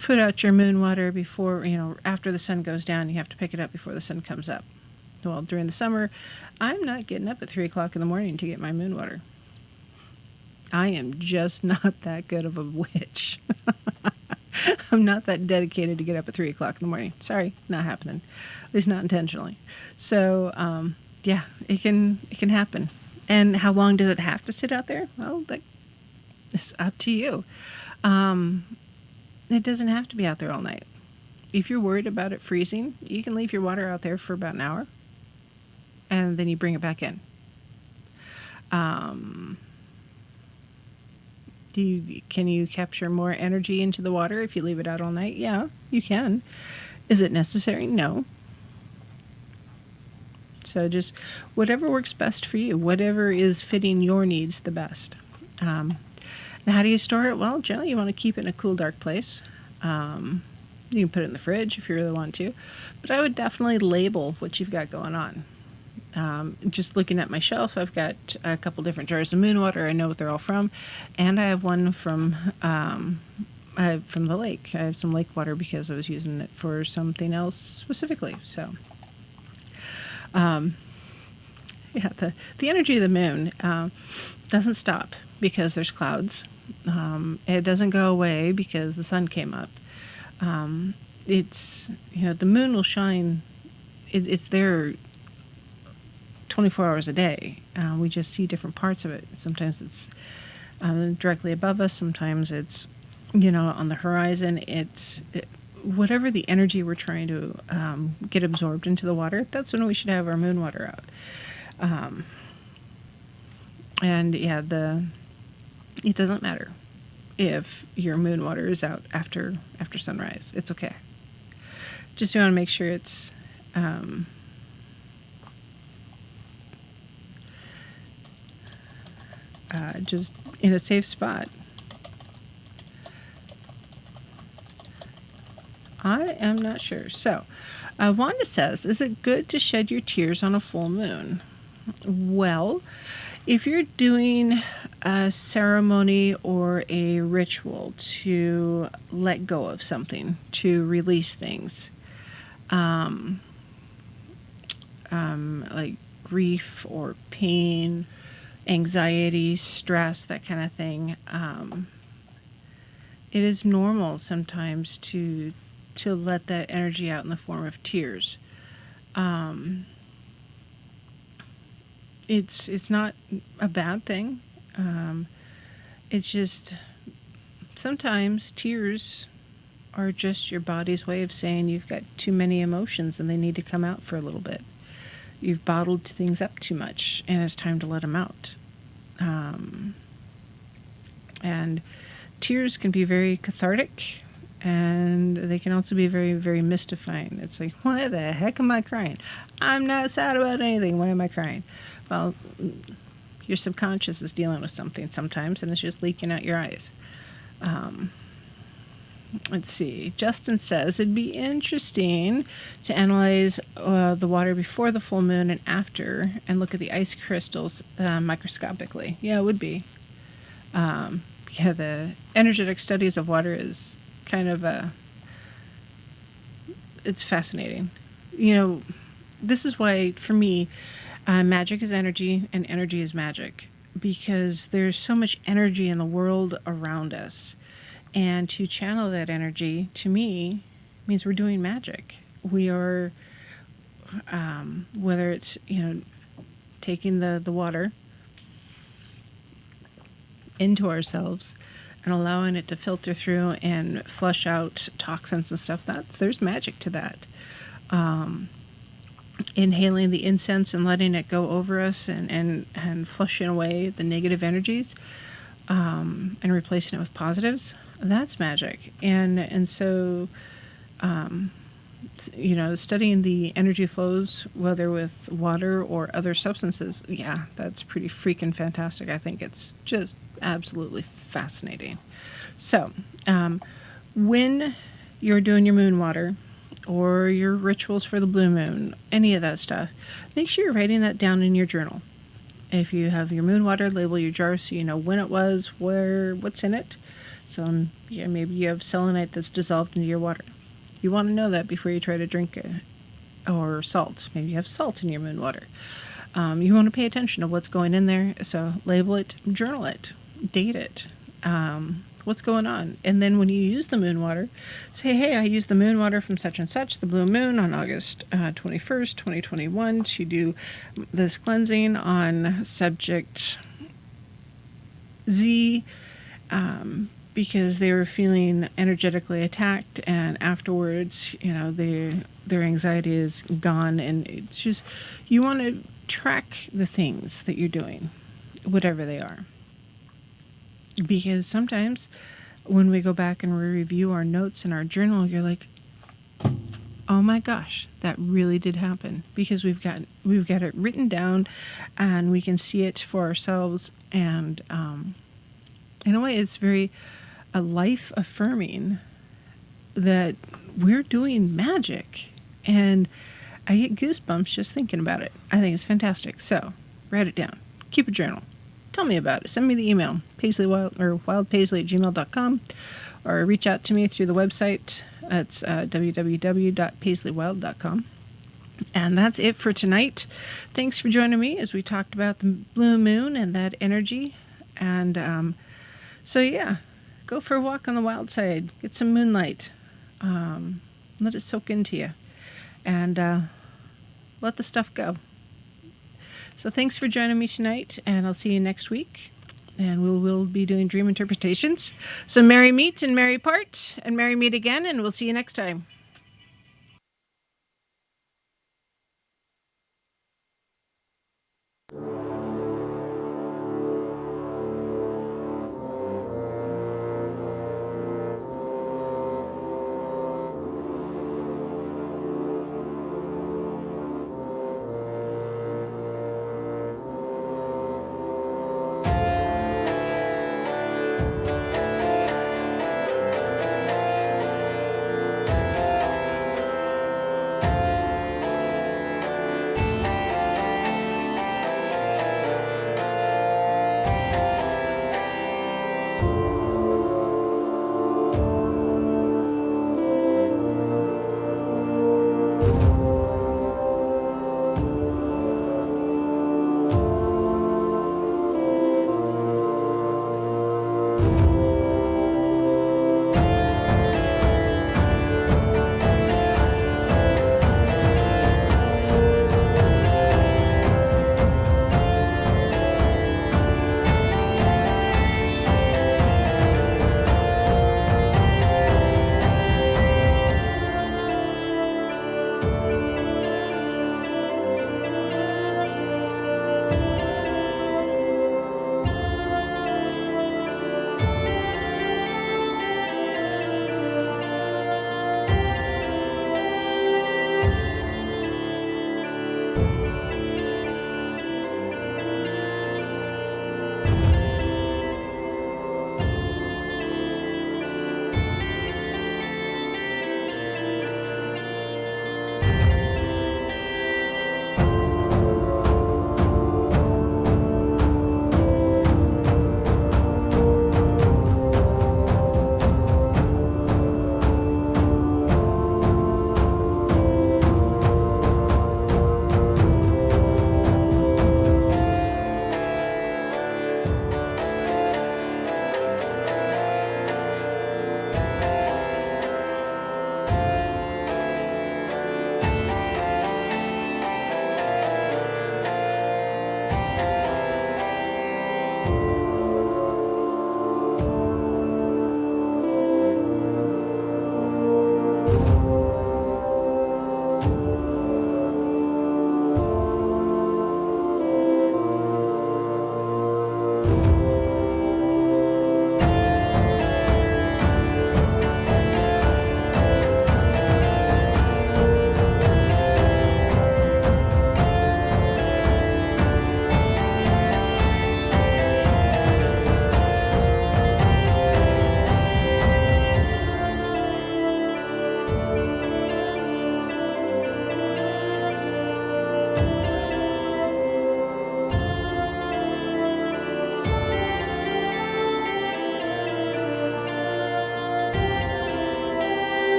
A: put out your moon water before, after the sun goes down. You have to pick it up before the sun comes up. Well, during the summer, I'm not getting up at 3 o'clock in the morning to get my moon water. I am just not that good of a witch. I'm not that dedicated to get up at 3 o'clock in the morning. Sorry, not happening. At least not intentionally. So, yeah, it can happen. And how long does it have to sit out there? Well, it's up to you. It doesn't have to be out there all night. If you're worried about it freezing, you can leave your water out there for about an hour, and then you bring it back in. Can you capture more energy into the water if you leave it out all night? Yeah, you can. Is it necessary? No. So just whatever works best for you, whatever is fitting your needs the best. And how do you store it? Well, generally you want to keep it in a cool, dark place. You can put it in the fridge if you really want to, but I would definitely label what you've got going on. Just looking at my shelf, I've got a couple different jars of moon water. I know what they're all from, and I have one from the lake. I have some lake water because I was using it for something else specifically. So, yeah, the energy of the moon doesn't stop because there's clouds. It doesn't go away because the sun came up. It's, the moon will shine. It's there 24 hours a day. We just see different parts of it. Sometimes it's directly above us. Sometimes it's, on the horizon. Whatever the energy we're trying to get absorbed into the water, that's when we should have our moon water out. And yeah, it doesn't matter if your moon water is out after sunrise. It's okay. Just you want to make sure it's just in a safe spot. I am not sure. So, Wanda says, is it good to shed your tears on a full moon? Well, if you're doing a ceremony or a ritual to let go of something, to release things, like grief or pain, anxiety, stress, that kind of thing, it is normal sometimes to let that energy out in the form of tears. It's not a bad thing. It's just sometimes tears are just your body's way of saying you've got too many emotions and they need to come out for a little bit. You've bottled things up too much and it's time to let them out. And tears can be very cathartic, and they can also be very, very mystifying. It's like, why the heck am I crying? I'm not sad about anything. Why am I crying? Well, your subconscious is dealing with something sometimes, and it's just leaking out your eyes. Let's see. Justin says it'd be interesting to analyze the water before the full moon and after, and look at the ice crystals microscopically. Yeah, it would be. The energetic studies of water is kind of it's fascinating. This is why, for me, magic is energy and energy is magic, because there's so much energy in the world around us. And to channel that energy, to me, means we're doing magic. We are, whether it's, taking the water into ourselves and allowing it to filter through and flush out toxins and stuff, there's magic to that. Inhaling the incense and letting it go over us and flushing away the negative energies, and replacing it with positives, that's magic. And so, studying the energy flows, whether with water or other substances, yeah, that's pretty freaking fantastic. I think it's just absolutely fascinating. So, when you're doing your moon water or your rituals for the blue moon, any of that stuff, make sure you're writing that down in your journal. If you have your moon water, label your jar so you know when it was, what's in it. So, maybe you have selenite that's dissolved into your water. You want to know that before you try to drink it. Or salt. Maybe you have salt in your moon water. You want to pay attention to what's going in there. So label it, journal it, date it. What's going on? And then when you use the moon water, say, hey, I used the moon water from such and such, the blue moon, on August 21st, 2021, to do this cleansing on subject Z, because they were feeling energetically attacked, and afterwards, their anxiety is gone, and it's just, you want to track the things that you're doing, whatever they are. Because sometimes when we go back and we review our notes in our journal, you're like, oh my gosh, that really did happen, because we've got it written down, and we can see it for ourselves, and in a way, it's very life affirming that we're doing magic, and I get goosebumps just thinking about it. I think it's fantastic. So write it down, keep a journal, tell me about it, send me the email, wildepaisley@gmail.com, or reach out to me through the website. It's www.paisleywild.com. And that's it for tonight. Thanks for joining me as we talked about the blue moon and that energy. And so yeah, go for a walk on the wild side, get some moonlight, let it soak into you, and let the stuff go. So thanks for joining me tonight, and I'll see you next week. And we'll be doing dream interpretations. So merry meet and merry part, and merry meet again, and we'll see you next time.